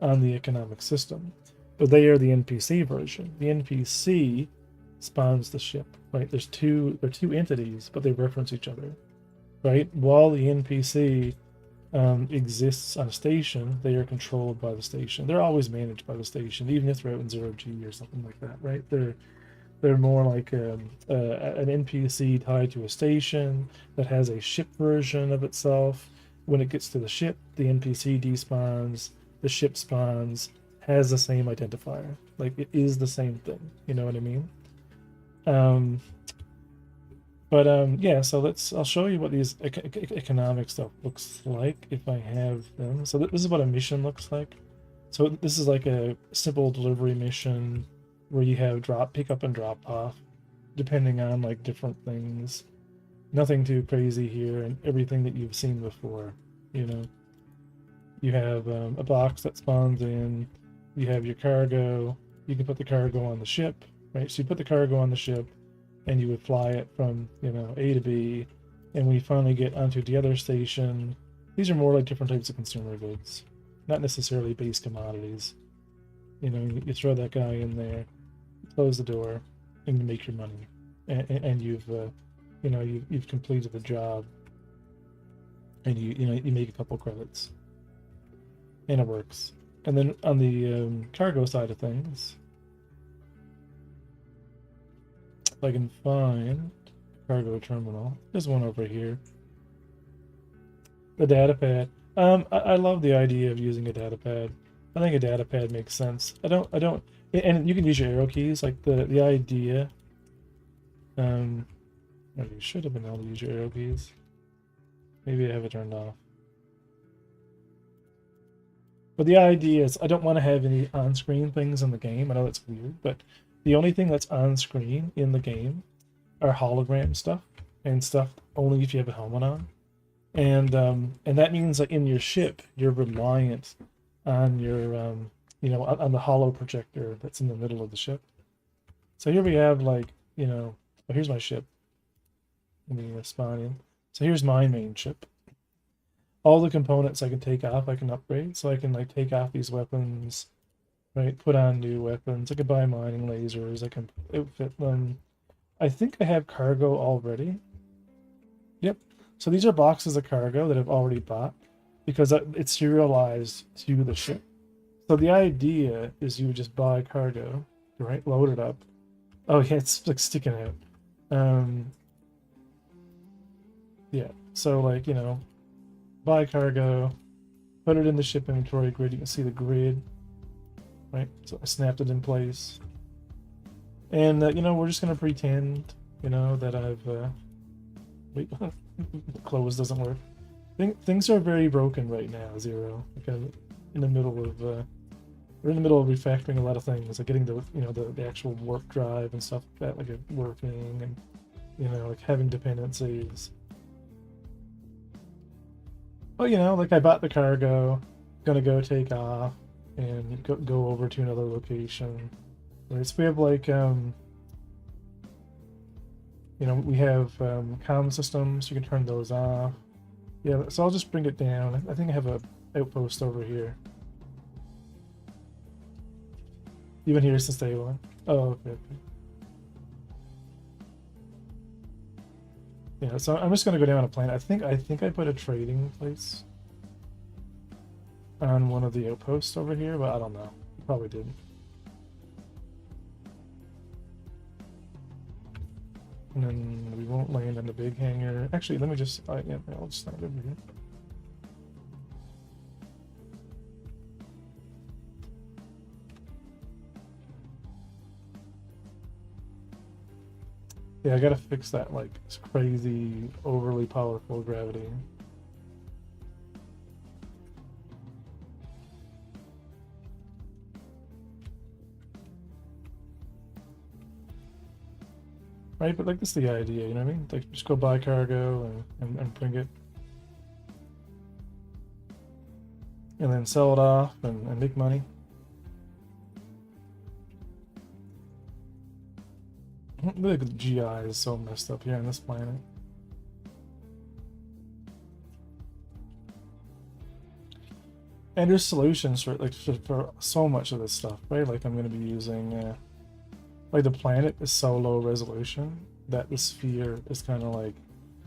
on the economic system, but they are the NPC version. The NPC spawns the ship, right? They're two entities, but they reference each other, right? While the NPC exists on a station, they are controlled by the station. They're always managed by the station, even if they're out in 0G or something like that, right? They're more like an NPC tied to a station that has a ship version of itself. When it gets to the ship, the NPC despawns, the ship spawns, has the same identifier. Like it is the same thing. You know what I mean? Um, yeah. So I'll show you what these economic stuff looks like if I have them. So this is what a mission looks like. So this is like a simple delivery mission where you have pick up and drop off, depending on like different things. Nothing too crazy here, and everything that you've seen before. You know, you have a box that spawns in. You have your cargo. You can put the cargo on the ship, right? So you put the cargo on the ship, and you would fly it from A to B. And when you finally get onto the other station, these are more like different types of consumer goods, not necessarily base commodities. You throw that guy in there, close the door, and you make your money, and you've completed the job, and you make a couple credits, and it works. And then on the cargo side of things, if I can find cargo terminal, there's one over here. The data pad. I love the idea of using a data pad. I think a data pad makes sense. I don't, and you can use your arrow keys. Like the idea. You should have been able to use your arrow keys. Maybe I have it turned off. But the idea is I don't want to have any on-screen things in the game. I know that's weird, but the only thing that's on screen in the game are hologram stuff and stuff only if you have a helmet on. And that means like in your ship, you're reliant on your on the holo projector that's in the middle of the ship. So here we have like here's my ship. Let me spawn in. So here's my main ship. All the components I can take off, I can upgrade. So I can like take off these weapons, right? Put on new weapons. I can buy mining lasers. I can outfit them. I think I have cargo already. Yep. So these are boxes of cargo that I've already bought because it's serialized to the ship. So the idea is you would just buy cargo, right? Load it up. Oh yeah, it's like sticking out. Yeah. So like buy cargo, put it in the ship inventory grid. You can see the grid, right? So I snapped it in place, and we're just gonna pretend that I've wait. Close doesn't work. Things are very broken right now, Zero. Because in the middle of we're in the middle of refactoring a lot of things, like getting the actual warp drive and stuff like that, like it working, and like having dependencies. But like I bought the cargo, gonna go take off and go over to another location. Right, so we have like we have comm systems. You can turn those off. Yeah, so I'll just bring it down. I think I have a outpost over here. You've been here since day one. Oh, okay. Yeah, so I'm just gonna go down a plan. I think I put a trading place on one of the outposts over here, but I don't know. Probably didn't. And then we won't land in the big hangar. Actually, let me just, yeah, I'll just land over here. Yeah, I gotta fix that, like, crazy, overly powerful gravity. Right, but like, that's the idea, you know what I mean? Like, just go buy cargo and bring it. And then sell it off and make money. Look, the GI is so messed up here on this planet. And there's solutions for like for so much of this stuff, right? Like I'm going to be using, like the planet is so low resolution that the sphere is kind of like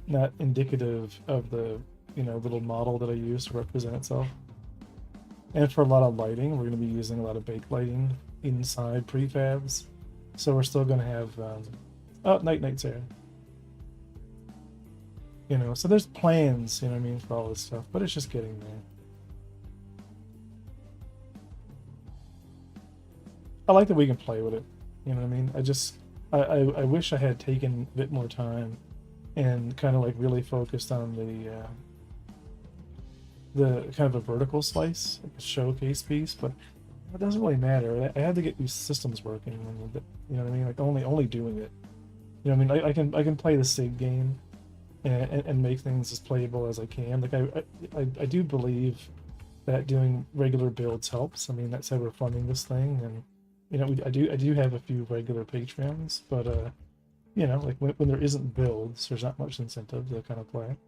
not indicative of the, you know, little model that I use to represent itself. And for a lot of lighting, we're going to be using a lot of bake lighting inside prefabs. So we're still going to have, oh, night's here. You know, so there's plans, you know what I mean, for all this stuff, but it's just getting there. I like that we can play with it, you know what I mean? I wish I had taken a bit more time and kind of like really focused on the kind of a vertical slice, like a showcase piece, but it doesn't really matter. I had to get these systems working, and you know what I mean? Like only doing it. You know what I mean? I can play the SIG game and make things as playable as I can. Like I do believe that doing regular builds helps. I mean, that's how we're funding this thing, and you know, I do have a few regular Patreons, but you know, like when there isn't builds, there's not much incentive to kind of play,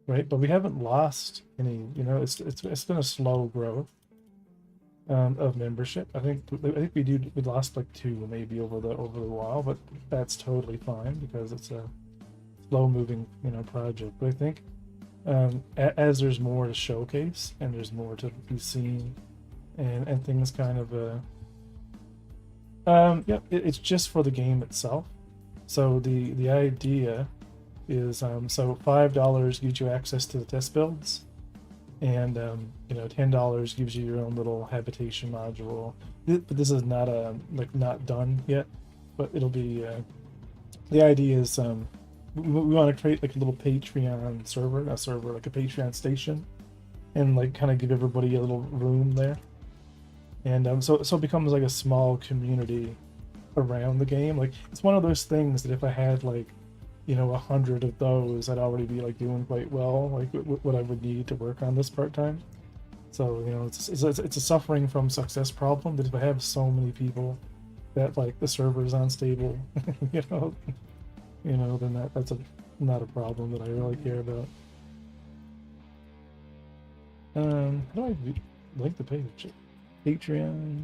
right? But we haven't lost any. You know, it's been a slow growth of membership. I think we lost like 2 maybe over the while, but that's totally fine because it's a slow moving, you know, project. But I think as there's more to showcase and there's more to be seen and things kind of yeah, it's just for the game itself. So the idea is so $5 gives you access to the test builds, and you know, $10 gives you your own little habitation module. But this is not like not done yet, but it'll be. The idea is we want to create like a little Patreon server, not server, like a Patreon station, and like kind of give everybody a little room there, and so it becomes like a small community around the game. Like it's one of those things that if I had like, you know, 100 of those, I'd already be like doing quite well, like what I would need to work on this part-time. So, you know, it's a suffering from success problem that if I have so many people that like the server is unstable, you know, then that's not a problem that I really care about. How do I link the page? Patreon.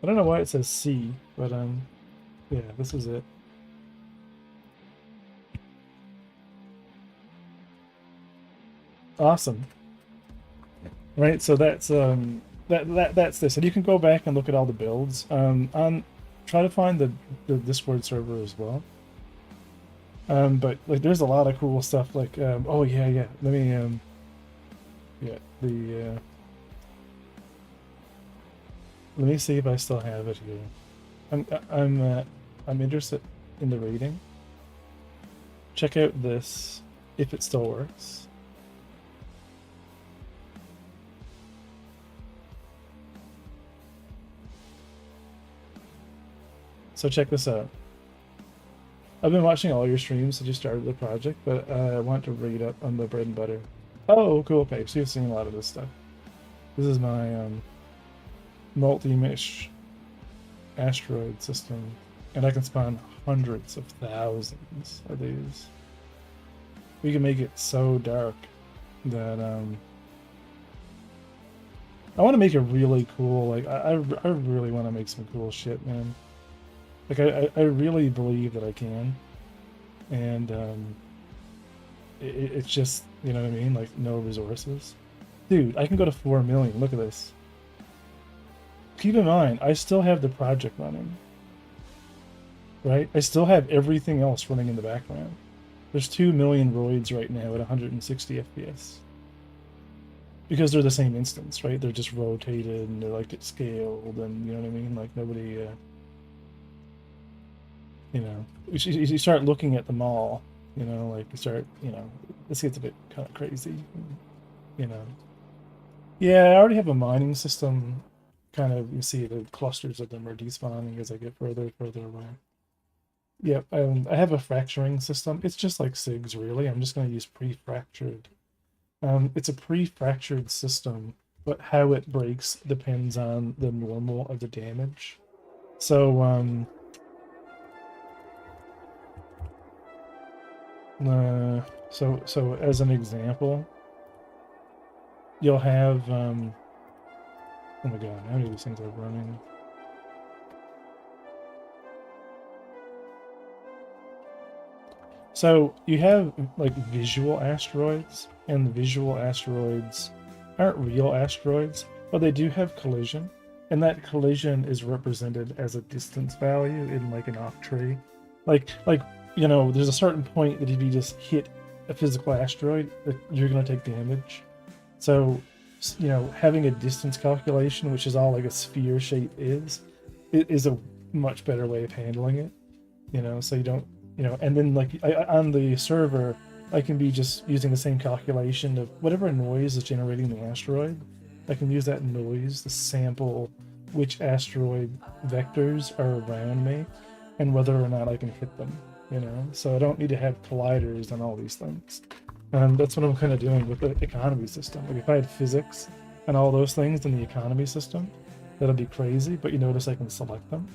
I don't know why it says C, but yeah, this is it. Awesome. Right, so that's that's this, and you can go back and look at all the builds. On try to find the Discord server as well. But like there's a lot of cool stuff. Like oh yeah, let me yeah, the let me see if I still have it here. I'm interested in the rating. Check out this if it still works. So check this out. I've been watching all your streams since you started the project, but I want to read up on the bread and butter. Oh, cool. Okay, so you've seen a lot of this stuff. This is my multi-mesh asteroid system, and I can spawn hundreds of thousands of these. We can make it so dark that I want to make a really cool, like, I really want to make some cool shit, man. Like, I really believe that I can. And, it's just, you know what I mean? Like, no resources. Dude, I can go to 4 million. Look at this. Keep in mind, I still have the project running, right? I still have everything else running in the background. There's 2 million roids right now at 160 FPS. Because they're the same instance, right? They're just rotated and they're like scaled, and you know what I mean? Like nobody, you know, you start looking at them all, you know, like you start, you know, this gets a bit kind of crazy, you know. Yeah, I already have a mining system. Kind of, you see the clusters of them are despawning as I get further and further away. Yep, I have a fracturing system. It's just like SIGs, really. I'm just going to use pre-fractured. It's a pre-fractured system, but how it breaks depends on the normal of the damage. So, so as an example, you'll have, oh my god, how many of these things are running? So you have like visual asteroids, and the visual asteroids aren't real asteroids, but they do have collision, and that collision is represented as a distance value in like an octree. Like you know, there's a certain point that if you just hit a physical asteroid, that you're gonna take damage. So you know, having a distance calculation, which is all like a sphere shape is a much better way of handling it. You know, so you don't, you know, and then like on the server, I can be just using the same calculation of whatever noise is generating the asteroid. I can use that noise to sample which asteroid vectors are around me and whether or not I can hit them, you know, so I don't need to have colliders and all these things. That's what I'm kind of doing with the economy system. Like if I had physics and all those things in the economy system, that'd be crazy, but you notice I can select them.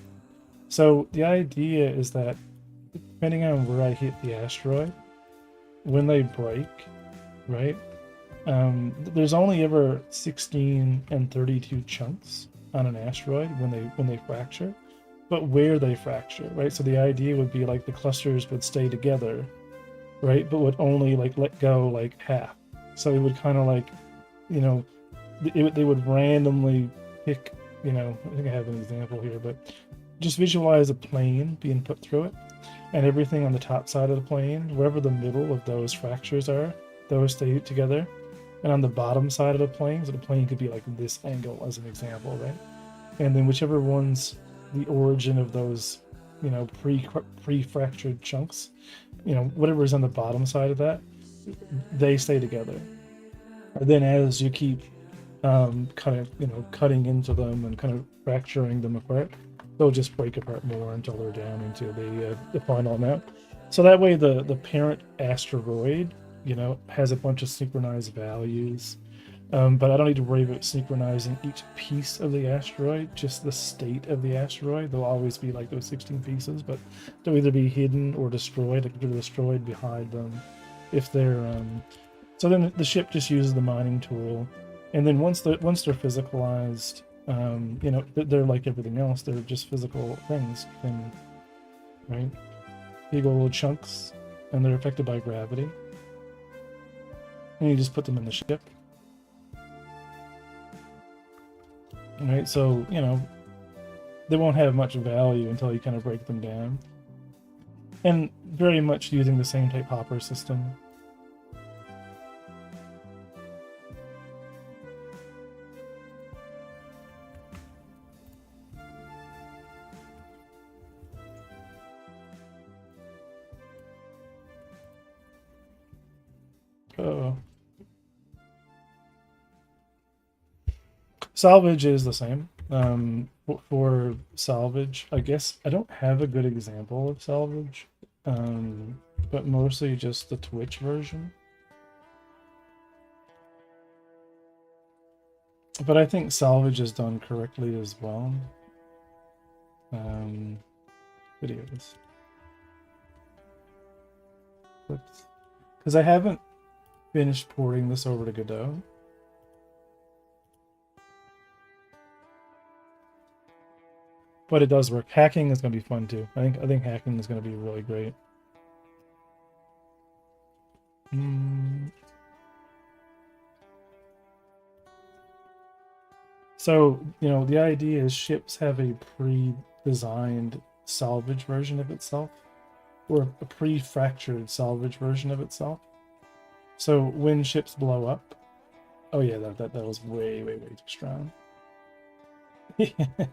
So the idea is that depending on where I hit the asteroid, when they break, right? There's only ever 16 and 32 chunks on an asteroid when they fracture, but where they fracture, right? So the idea would be like the clusters would stay together, right? But would only like let go like half. So it would kind of like, you know, they would randomly pick, you know, I think I have an example here, but just visualize a plane being put through it, and everything on the top side of the plane, wherever the middle of those fractures are, those stay together. And on the bottom side of the plane, so the plane could be like this angle as an example, right? And then whichever one's the origin of those, you know, pre-fractured chunks, you know, whatever is on the bottom side of that, they stay together. And then as you keep kind of, you know, cutting into them and kind of fracturing them apart, they'll just break apart more until they're down into the final amount. So that way the parent asteroid, you know, has a bunch of synchronized values. But I don't need to worry about synchronizing each piece of the asteroid, just the state of the asteroid. There'll always be like those 16 pieces, but they'll either be hidden or destroyed. Like they're destroyed behind them if they're so then the ship just uses the mining tool, and then once they're physicalized, you know, they're like everything else. They're just physical things, and right, big old chunks, and they're affected by gravity. And you just put them in the ship. Right, so you know they won't have much value until you kind of break them down, and very much using the same type hopper system. Uh-oh. Salvage is the same. For salvage, I guess I don't have a good example of salvage, but mostly just the Twitch version. But I think salvage is done correctly as well. Videos. Because I haven't finished porting this over to Godot. But it does work. Hacking is going to be fun too. I think hacking is going to be really great. So, the idea is ships have a pre-designed salvage version of itself, or a pre-fractured salvage version of itself. So when ships blow up, oh yeah, that was way, way, way too strong.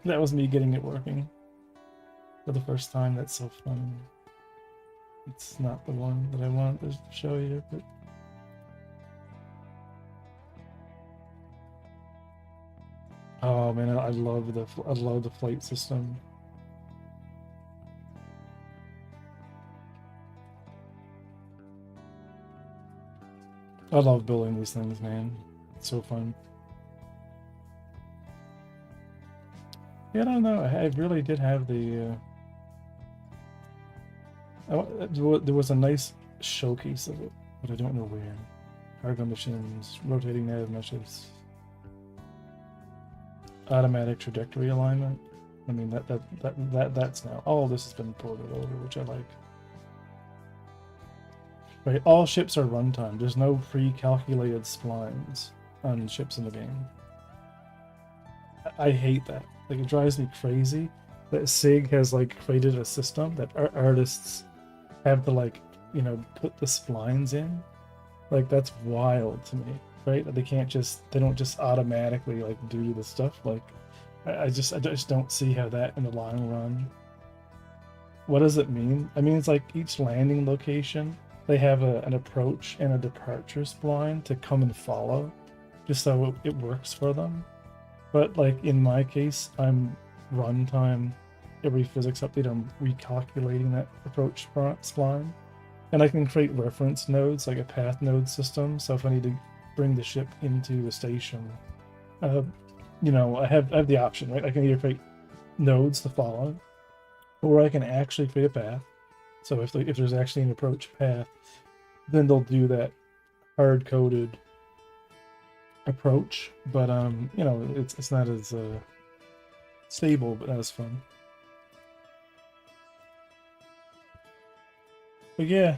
That was me getting it working for the first time. That's so funny. It's not the one that I wanted to show you, but oh man, I love the flight system. I love building these things, man. It's so fun. Yeah, I don't know. I really did have the. There was a nice showcase of it, but I don't know where. Cargo missions, rotating nav meshes, automatic trajectory alignment. I mean that's now all this has been ported over, which I like. Right, all ships are runtime. There's no pre-calculated splines on ships in the game. I hate that. Like, it drives me crazy that SIG has like created a system that artists have to put the splines in. Like, that's wild to me, right? They don't just automatically like do the stuff. Like, I just don't see how that in the long run. What does it mean? I mean, it's like each landing location, they have an approach and a departure spline to come and follow, just so it works for them. But like in my case, I'm runtime. Every physics update, I'm recalculating that approach spline, and I can create reference nodes, like a path node system. So if I need to bring the ship into the station, I have the option, right? I can either create nodes to follow, or I can actually create a path. So if there's actually an approach path, then they'll do that hard-coded approach. But it's not as stable, but not as fun. But yeah,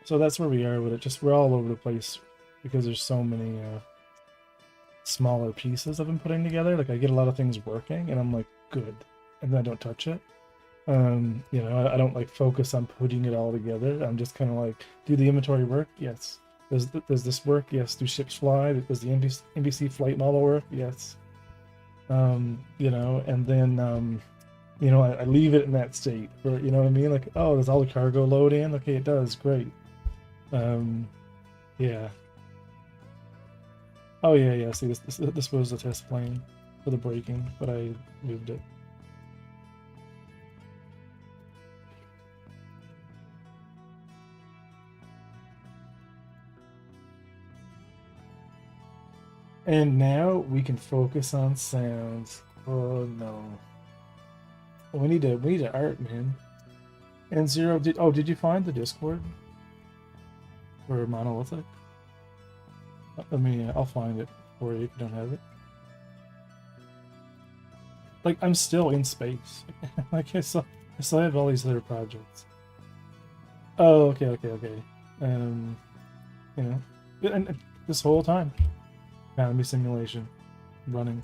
so that's where we are with it. Just we're all over the place because there's so many smaller pieces I've been putting together. Like, I get a lot of things working, and I'm like, good, and then I don't touch it. I don't like focus on putting it all together. I'm just kind of like, do the inventory work? Yes. Does this work? Yes. Do ships fly? Does the NPC flight model work? Yes. And then I leave it in that state. Where, you know what I mean? Like, oh, does all the cargo load in? Okay, it does. Great. Yeah. Oh yeah. See, this was a test plane for the braking, but I moved it. And now we can focus on sounds. Oh no. We need to art, man. And Zero, did you find the Discord for Monolithic? I'll find it for you if you don't have it. Like, I'm still in space. Like, I still have all these other projects. Oh, okay. And this whole time, economy simulation running.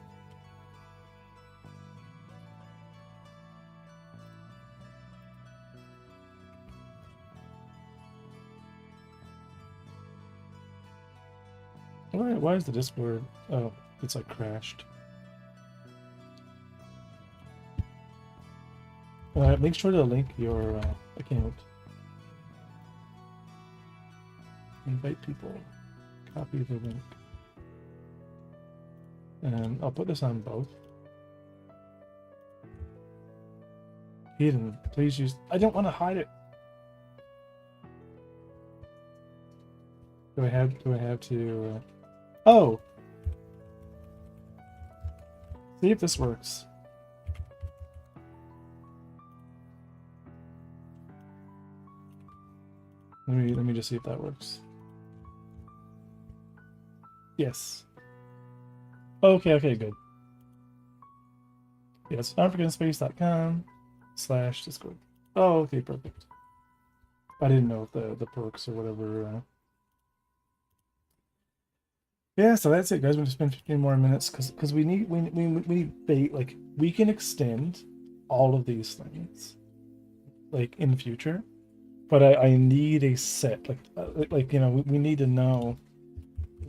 Why is the Discord? Oh, it's like crashed. Make sure to link your account. Invite people. Copy the link. And I'll put this on both. Hidden, please use. I don't want to hide it. Do I have to? Oh. See if this works. Let me just see if that works. Yes. Okay, good. Yes, unforgiven.com/Discord. Oh, okay, perfect. I didn't know if the perks or whatever. Yeah, so that's it, guys. We're gonna spend 15 more minutes because we need bait. Like we can extend all of these things like in the future, but I need a set like we need to know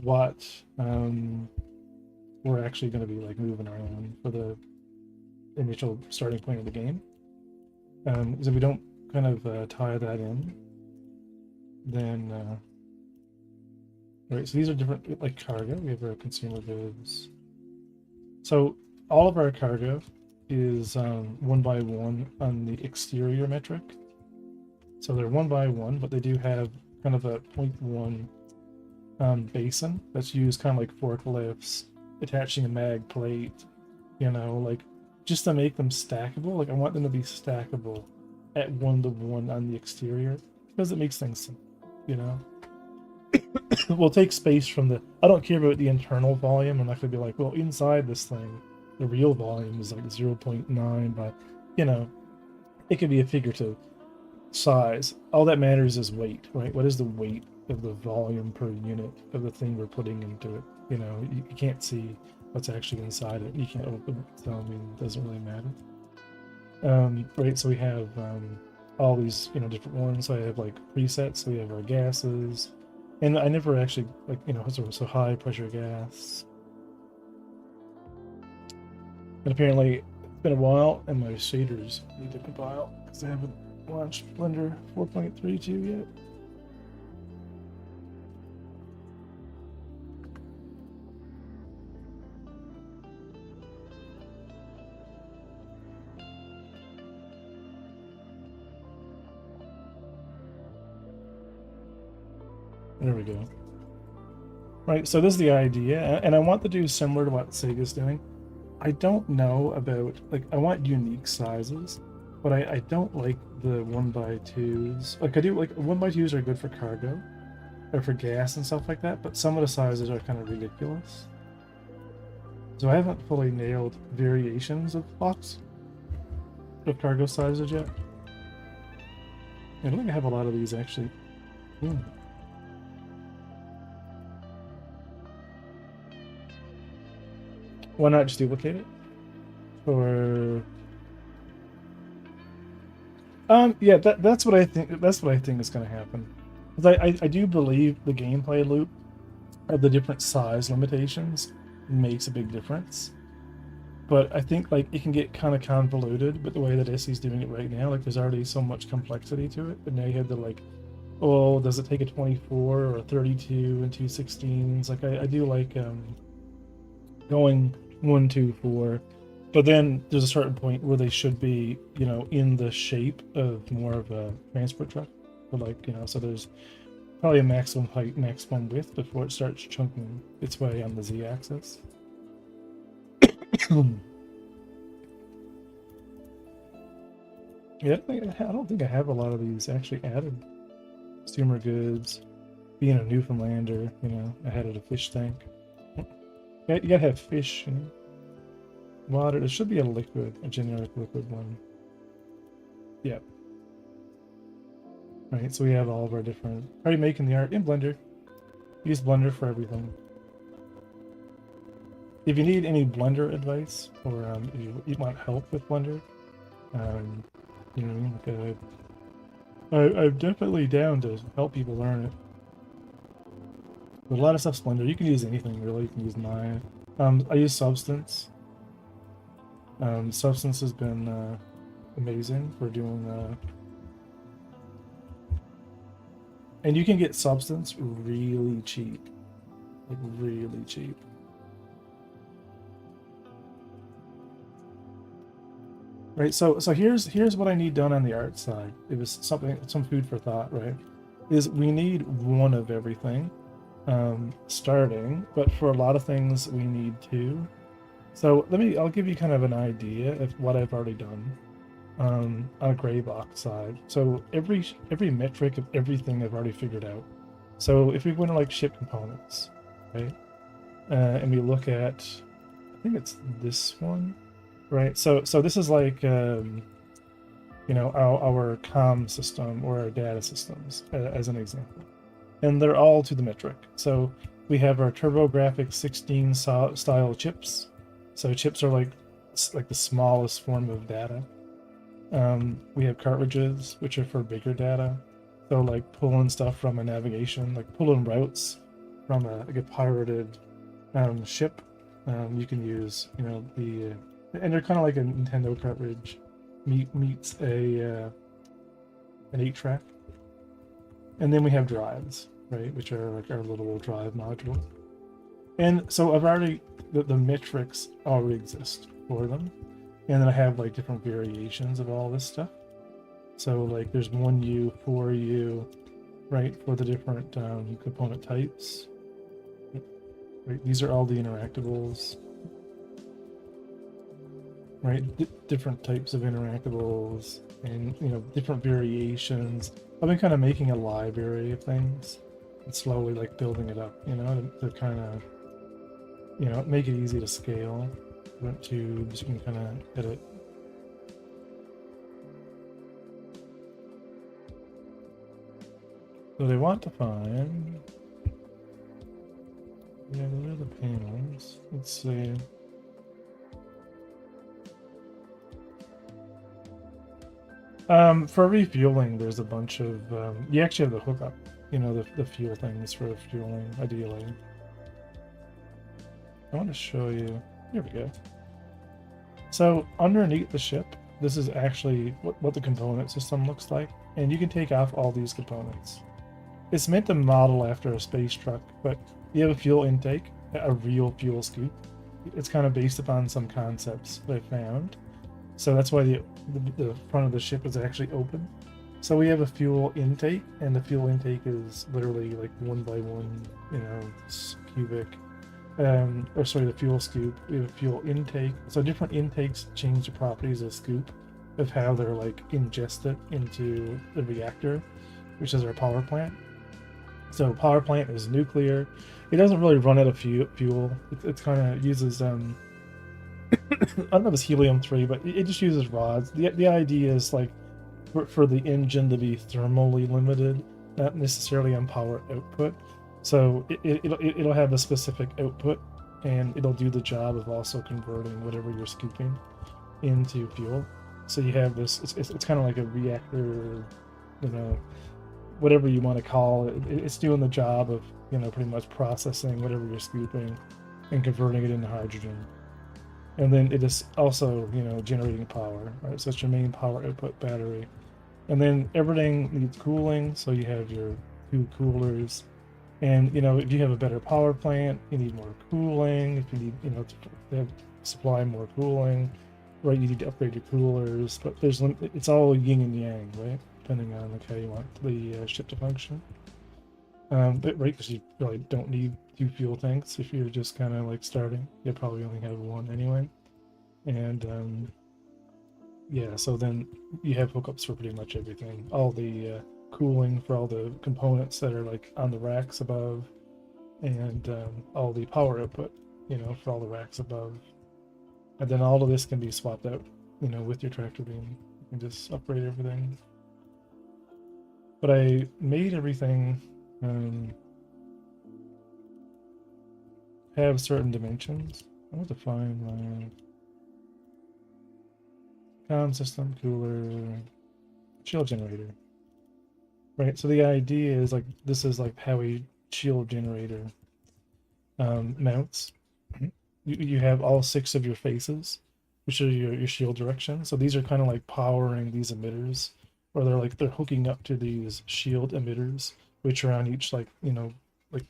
what we're actually going to be like moving around for the initial starting point of the game. Because if we don't kind of tie that in, then right. So these are different like cargo. We have our consumer goods. So all of our cargo is 1 by 1 on the exterior metric. So they're 1 by 1, but they do have kind of a 0.1 basin that's used kind of like forklifts, attaching a mag plate, like just to make them stackable. Like I want them to be stackable at 1 to 1 on the exterior because it makes things simple. We'll take space from I don't care about the internal volume. I'm not going to be like, well, inside this thing, the real volume is like 0.9, but it could be a figurative size. All that matters is weight, right? What is the weight of the volume per unit of the thing we're putting into it? You can't see what's actually inside it. You can't open it, so I mean, it doesn't really matter. Right, so we have all these different ones. So I have like presets. So we have our gases, and I never actually like so high pressure gas. And apparently it's been a while, and my shaders need to compile because I haven't launched Blender 4.32 yet. There we go. Right, so this is the idea, and I want to do similar to what Sega's doing. I don't know about, like, I want unique sizes, but I don't like the 1x2s. Like, I do, like, 1x2s are good for cargo, or for gas and stuff like that, but some of the sizes are kind of ridiculous. So I haven't fully nailed variations of blocks of cargo sizes yet. I don't think I have a lot of these, actually. Why not just duplicate it? Or yeah, that's what I think. That's what I think is going to happen. Because I do believe the gameplay loop of the different size limitations makes a big difference. But I think like it can get kind of convoluted with the way that SE's doing it right now. Like there's already so much complexity to it, but now you have to like, oh, does it take a 24 or a 32 and 2/16s? Like I do like going 1, 2, 4, but then there's a certain point where they should be, in the shape of more of a transport truck. But like, so there's probably a maximum height, maximum width before it starts chunking its way on the Z-axis. Yeah, I don't think I have a lot of these actually added. Consumer goods, being a Newfoundlander, I added a fish tank. You gotta have fish and water. There should be a generic liquid one. Yeah. Right, so we have all of our different... Are you making the art in Blender? Use Blender for everything. If you need any Blender advice, or if you want help with Blender, like I'm definitely down to help people learn it. But a lot of stuff's Blender. You can use anything, really. You can use Maya. I use Substance. Substance has been amazing for doing... And you can get Substance really cheap. Like, really cheap. Right, so here's what I need done on the art side. It was some food for thought, right? Is we need one of everything, starting, but for a lot of things we need two. So I'll give you kind of an idea of what I've already done on a gray box side. So every metric of everything I've already figured out. So if we want to like ship components, right? And we look at, I think it's this one, right? So this is like you know, our comm system or our data systems as an example, and they're all to the metric. So we have our TurboGrafx 16 style chips. So chips are like the smallest form of data. We have cartridges, which are for bigger data. So like pulling stuff from a navigation, like pulling routes from like a pirated ship. You can use, you know, and they're kind of like a Nintendo cartridge meets a an 8-track. And then we have drives, right, which are like our little drive module. And so I've already the metrics already exist for them, and then I have like different variations of all this stuff. So like there's 1U, 4U, right, for the different component types. Right, these are all the interactables. Right, different types of interactables, and you know, different variations. I've been kind of making a library of things and slowly like building it up, you know, to kind of, you know, make it easy to scale. Different tubes, you can kind of edit. So they want to find, yeah, those are the panels. Let's see. For refueling, there's a bunch of, you actually have the hookup, you know, the fuel things for fueling, ideally. I want to show you, here we go. So underneath the ship, this is actually what the component system looks like, and you can take off all these components. It's meant to model after a space truck, but you have a fuel intake, a real fuel scoop. It's kind of based upon some concepts that I found. So that's why the front of the ship is actually open. So we have a fuel intake, and the fuel intake is literally like 1x1, you know, cubic. Or sorry, the fuel scoop. We have a fuel intake. So different intakes change the properties of the scoop, of how they're like ingested into the reactor, which is our power plant. So power plant is nuclear. It doesn't really run out of fuel. It's kind of uses I don't know if it's helium-3, but it just uses rods. The idea is like for the engine to be thermally limited, not necessarily on power output. So it'll have a specific output, and it'll do the job of also converting whatever you're scooping into fuel. So you have this. It's kind of like a reactor, you know, whatever you want to call it. It's doing the job of, you know, pretty much processing whatever you're scooping and converting it into hydrogen. And then it is also, you know, generating power, right? So it's your main power output battery. And then everything needs cooling, so you have your 2 coolers. And, you know, if you have a better power plant, you need more cooling. If you need, you know, to supply more cooling, right, you need to upgrade your coolers. But it's all yin and yang, right? Depending on like how you want the ship to function. But right, because you really don't need 2 fuel tanks if you're just kind of like starting. You'll probably only have 1 anyway. And yeah, so then you have hookups for pretty much everything. All the cooling for all the components that are like on the racks above, and all the power output, you know, for all the racks above. And then all of this can be swapped out, you know, with your tractor beam. You can just upgrade everything. But I made everything have certain dimensions. I want to find my comm system, cooler, shield generator. Right, so the idea is like this is like how a shield generator mounts. You have all 6 of your faces, which are your shield direction. So these are kind of like powering these emitters, or they're hooking up to these shield emitters, which are on each, like, you know, like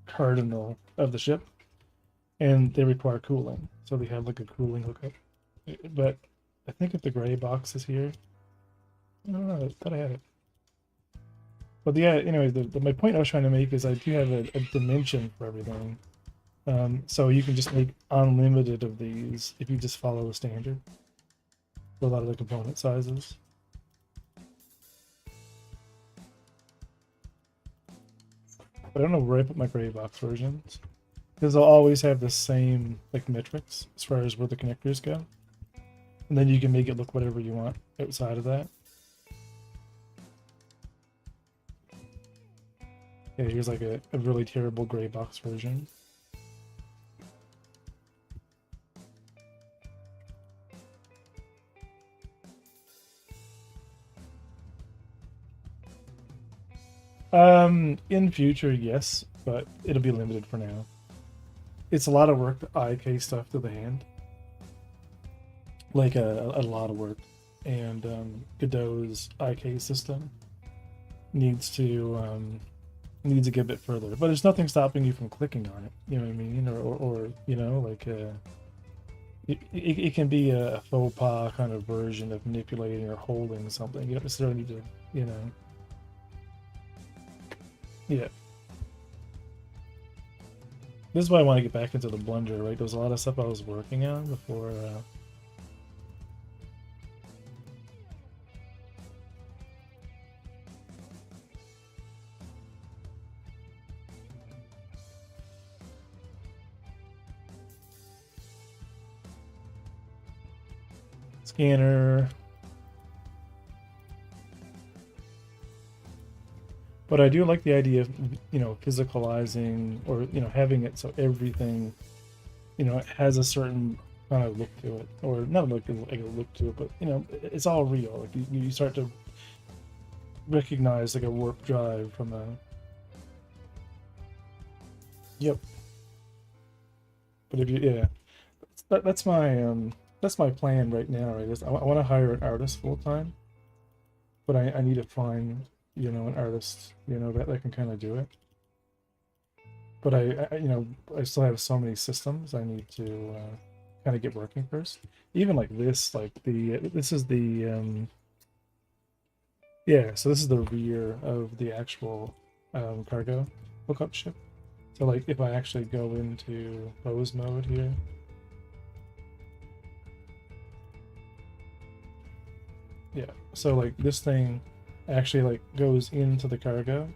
cardinal of the ship, and they require cooling. So they have like a cooling hookup. But I think if the gray box is here, I don't know, I thought I had it. But yeah, anyway, my point I was trying to make is I do have a dimension for everything. So you can just make unlimited of these if you just follow the standard for a lot of the component sizes. But I don't know where I put my gray box versions, because they'll always have the same like metrics as far as where the connectors go. And then you can make it look whatever you want outside of that. Yeah, here's like a really terrible gray box version. In future, yes, but it'll be limited for now. It's a lot of work to IK stuff to the hand. Like a lot of work. And Godot's IK system needs to get a bit further. But there's nothing stopping you from clicking on it. You know what I mean? Or you know, like it can be a faux pas kind of version of manipulating or holding something. You don't necessarily need to, you know. Yeah. This is why I want to get back into the Blender, right? There was a lot of stuff I was working on before. Scanner. But I do like the idea of, you know, physicalizing or, you know, having it so everything, you know, it has a certain kind of look to it. Or not like a look to it, but, you know, it's all real. Like you start to recognize like a warp drive from a... Yep. But if you, yeah, that's my plan right now, right? Is I want to hire an artist full time, but I need to find, you know, an artist, you know, that can kind of do it. But you know, I still have so many systems I need to kind of get working first. Even like this, like this is the yeah, so this is the rear of the actual cargo hookup ship. So like if I actually go into pose mode here, yeah, so like this thing actually like goes into the cargo,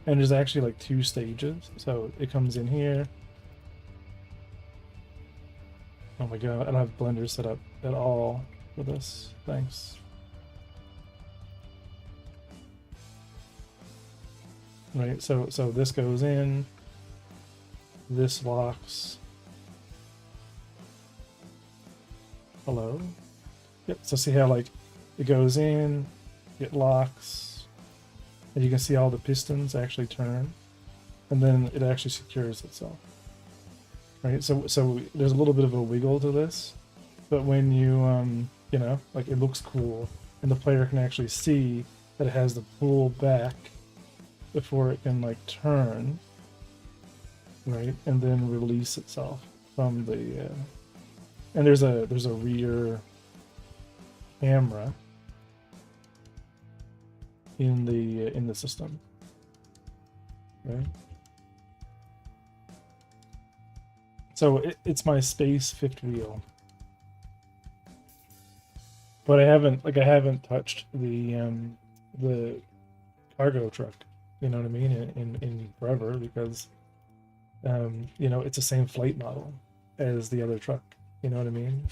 and there's actually like two stages. So it comes in here. Oh my god, I don't have Blender set up at all for this. Thanks. Right, so this goes in, this locks. Hello? Yep, so see how like it goes in, it locks, and you can see all the pistons actually turn, and then it actually secures itself. Right, so there's a little bit of a wiggle to this, but when you you know, like it looks cool, and the player can actually see that it has the pull back before it can like turn, right, and then release itself from the and there's a rear camera in the system, right? So it's my space fifth wheel, but I haven't touched the cargo truck, you know what I mean, in forever, because you know, it's the same flight model as the other truck, you know what I mean?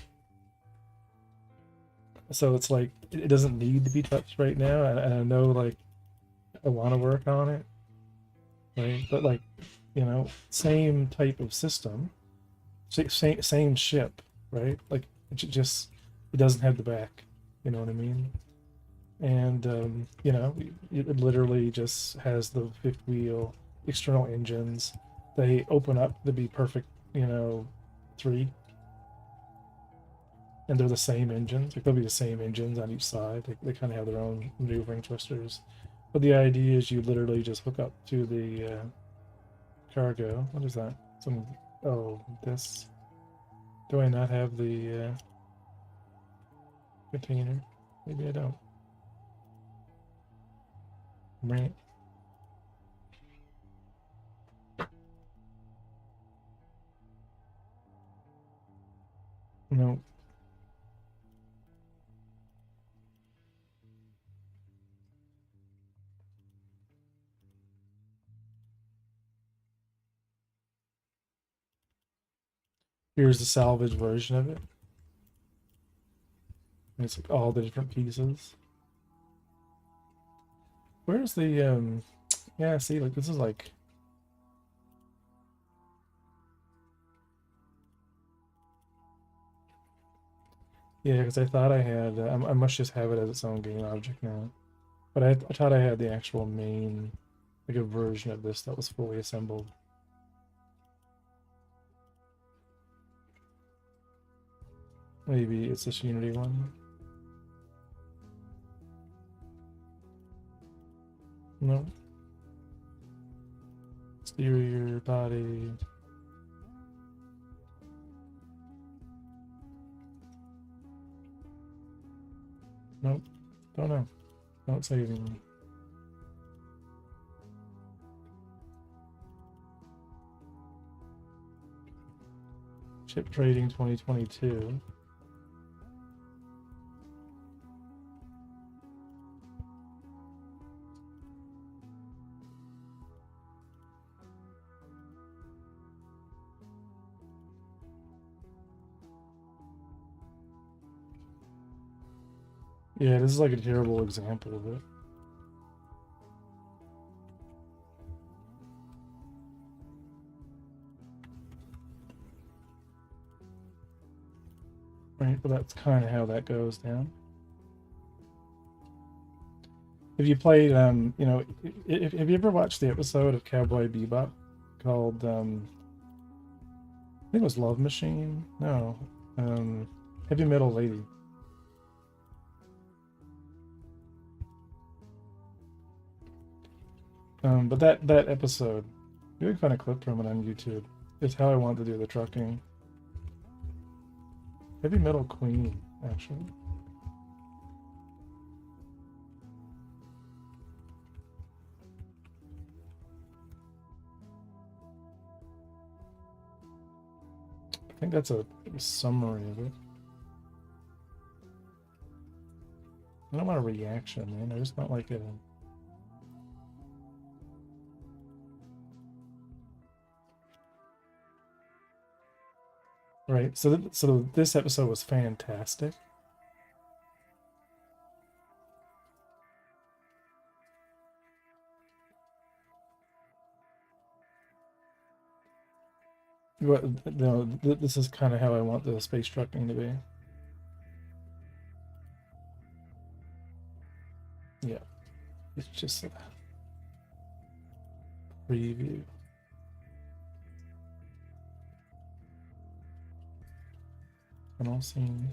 So it's like it doesn't need to be touched right now, and I know like I want to work on it, right? But like, you know, same type of system, same ship, right? Like just it doesn't have the back, you know what I mean? And you know, it literally just has the fifth wheel, external engines. They open up to be perfect, you know, three, and they're the same engines. Like they'll be the same engines on each side. They kind of have their own maneuvering twisters, but the idea is you literally just hook up to the cargo. What is that? Some oh this. Do I not have the container? Maybe I don't. Right. No. Here's the salvage version of it. And it's like all the different pieces. Where's the yeah, see, like this is like yeah, because I thought I had I must just have it as its own game object now. But I thought I had the actual main, like a version of this that was fully assembled. Maybe it's this Unity one. No. Exterior body. Nope. Don't know. Not saving. Chip trading 2022. Yeah, this is like a terrible example of it. Right, but that's kind of how that goes down. If you played, you know, have you ever watched the episode of Cowboy Bebop called, I think it was Love Machine? No, Heavy Metal Lady. But that episode, you can find a clip from it on YouTube. It's how I want to do the trucking. Heavy Metal Queen, actually. I think that's a summary of it. I don't want a reaction, man. I just want like a... Right, so this episode was fantastic. What, you know, this is kind of how I want the space trucking to be. Yeah, it's just a preview. Tunnel scene.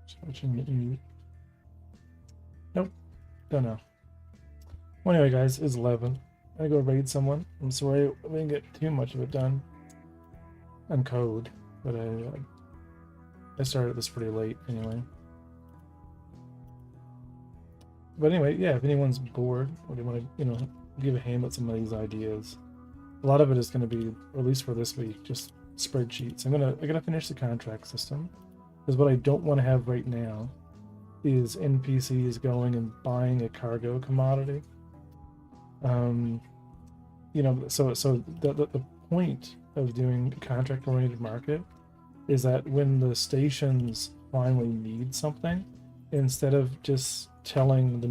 Switching it. Nope, don't know. Well, anyway, guys, it's 11. I go raid someone. I'm sorry I didn't get too much of it done on code, but I started this pretty late anyway. But anyway, yeah, if anyone's bored or they want to, you know, give a hand with some of these ideas, a lot of it is going to be, or at least for this week, just spreadsheets. I gotta finish the contract system, because what I don't want to have right now is NPCs going and buying a cargo commodity. You know, so the point of doing a contract-oriented market is that when the stations finally need something, instead of just telling the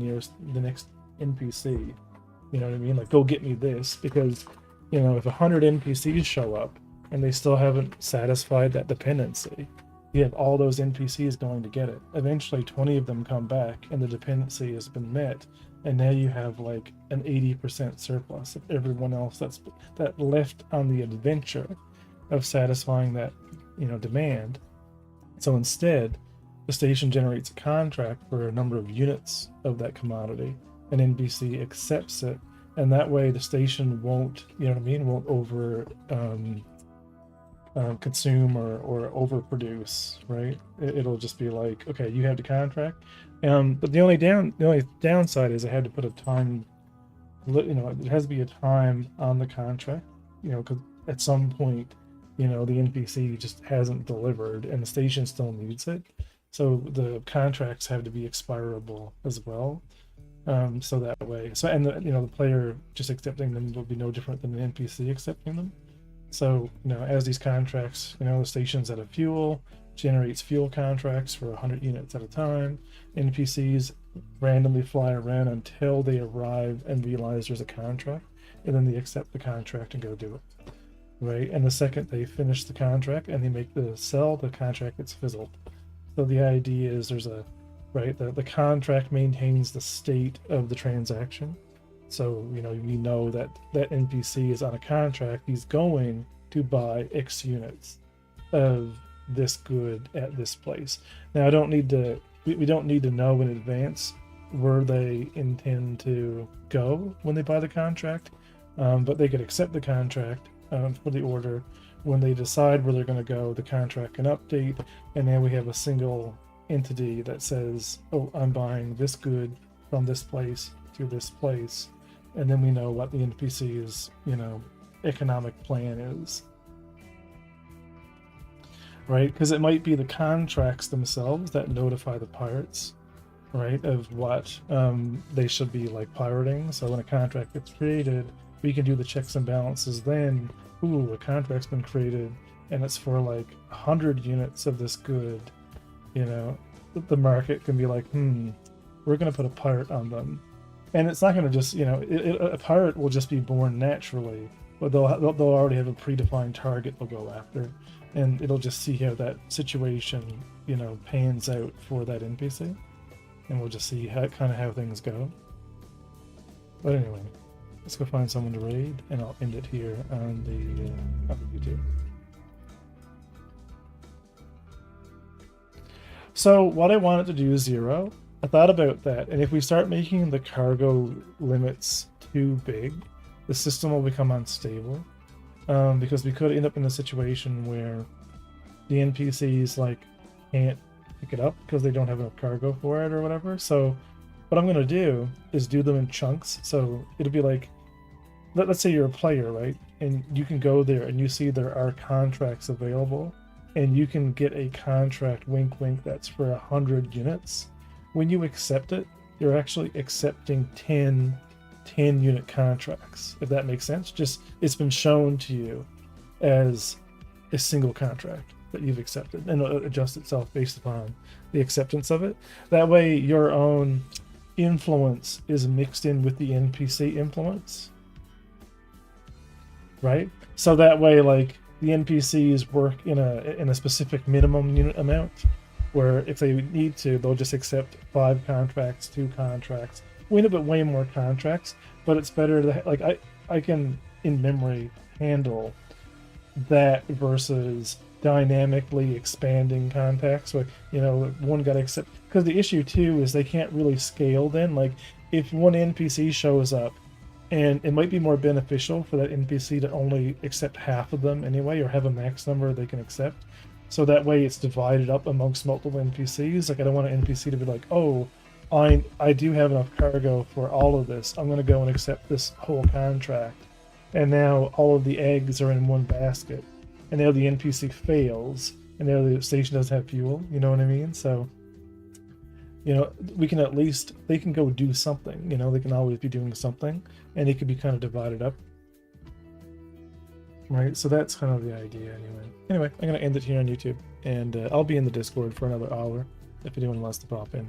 next NPC, you know what I mean, like go get me this, because you know if 100 NPCs show up and they still haven't satisfied that dependency, you have all those NPCs going to get it. Eventually 20 of them come back and the dependency has been met, and now you have like an 80% surplus of everyone else that left on the adventure of satisfying that, you know, demand. So instead, the station generates a contract for a number of units of that commodity. An NPC accepts it, and that way the station won't, you know what I mean, won't over consume or overproduce, right? It'll just be like, okay, you have the contract. But the only downside is I had to put a time, you know, it has to be a time on the contract, you know, because at some point, you know, the NPC just hasn't delivered and the station still needs it. So the contracts have to be expirable as well. So that way, and the player just accepting them will be no different than the NPC accepting them. So, as these contracts, the station's out of fuel, generates fuel contracts for 100 units at a time. NPCs randomly fly around until they arrive and realize there's a contract, and then they accept the contract and go do it. Right? And the second they finish the contract and they make the sell, the contract gets fizzled. So the idea is the contract maintains the state of the transaction. So, we know that NPC is on a contract. He's going to buy X units of this good at this place. Now, we don't need to know in advance where they intend to go when they buy the contract, but they could accept the contract for the order. When they decide where they're going to go, the contract can update, and then we have a single entity that says, oh, I'm buying this good from this place to this place. And then we know what the NPC's, economic plan is. Right? Because it might be the contracts themselves that notify the pirates, right, of what they should be pirating. So when a contract gets created, we can do the checks and balances then. Ooh, a contract's been created and it's for 100 units of this good. The market can be like, we're going to put a pirate on them. And it's not going to just, a pirate will just be born naturally, but they'll already have a predefined target they'll go after, and it'll just see how that situation, pans out for that NPC, and we'll just see how things go. But anyway, let's go find someone to raid, and I'll end it here on the YouTube. So what I wanted to do is 0. I thought about that, and if we start making the cargo limits too big, the system will become unstable, because we could end up in a situation where the NPCs can't pick it up because they don't have enough cargo for it or whatever. So what I'm going to do is do them in chunks. So it'll be let's say you're a player, right? And you can go there and you see there are contracts available, and you can get a contract, wink wink, that's for 100 units. When you accept it, you're actually accepting 10 unit contracts, if that makes sense. Just, it's been shown to you as a single contract that you've accepted, and it'll adjust itself based upon the acceptance of it. That way your own influence is mixed in with the NPC influence, right? So that way the NPCs work in a specific minimum unit amount, where if they need to, they'll just accept 5 contracts, 2 contracts. We end up with way more contracts, but it's better to I can in memory handle that versus dynamically expanding contacts. So one got to accept, because the issue too is they can't really scale. Then if one NPC shows up, and it might be more beneficial for that NPC to only accept half of them anyway, or have a max number they can accept. So that way it's divided up amongst multiple NPCs. I don't want an NPC to be like, oh, I do have enough cargo for all of this. I'm going to go and accept this whole contract. And now all of the eggs are in one basket. And now the NPC fails. And now the station doesn't have fuel. You know what I mean? So, we can they can go do something. They can always be doing something. And it could be kind of divided up. Right, so that's kind of the idea anyway. I'm going to end it here on YouTube, and I'll be in the Discord for another hour if anyone wants to pop in.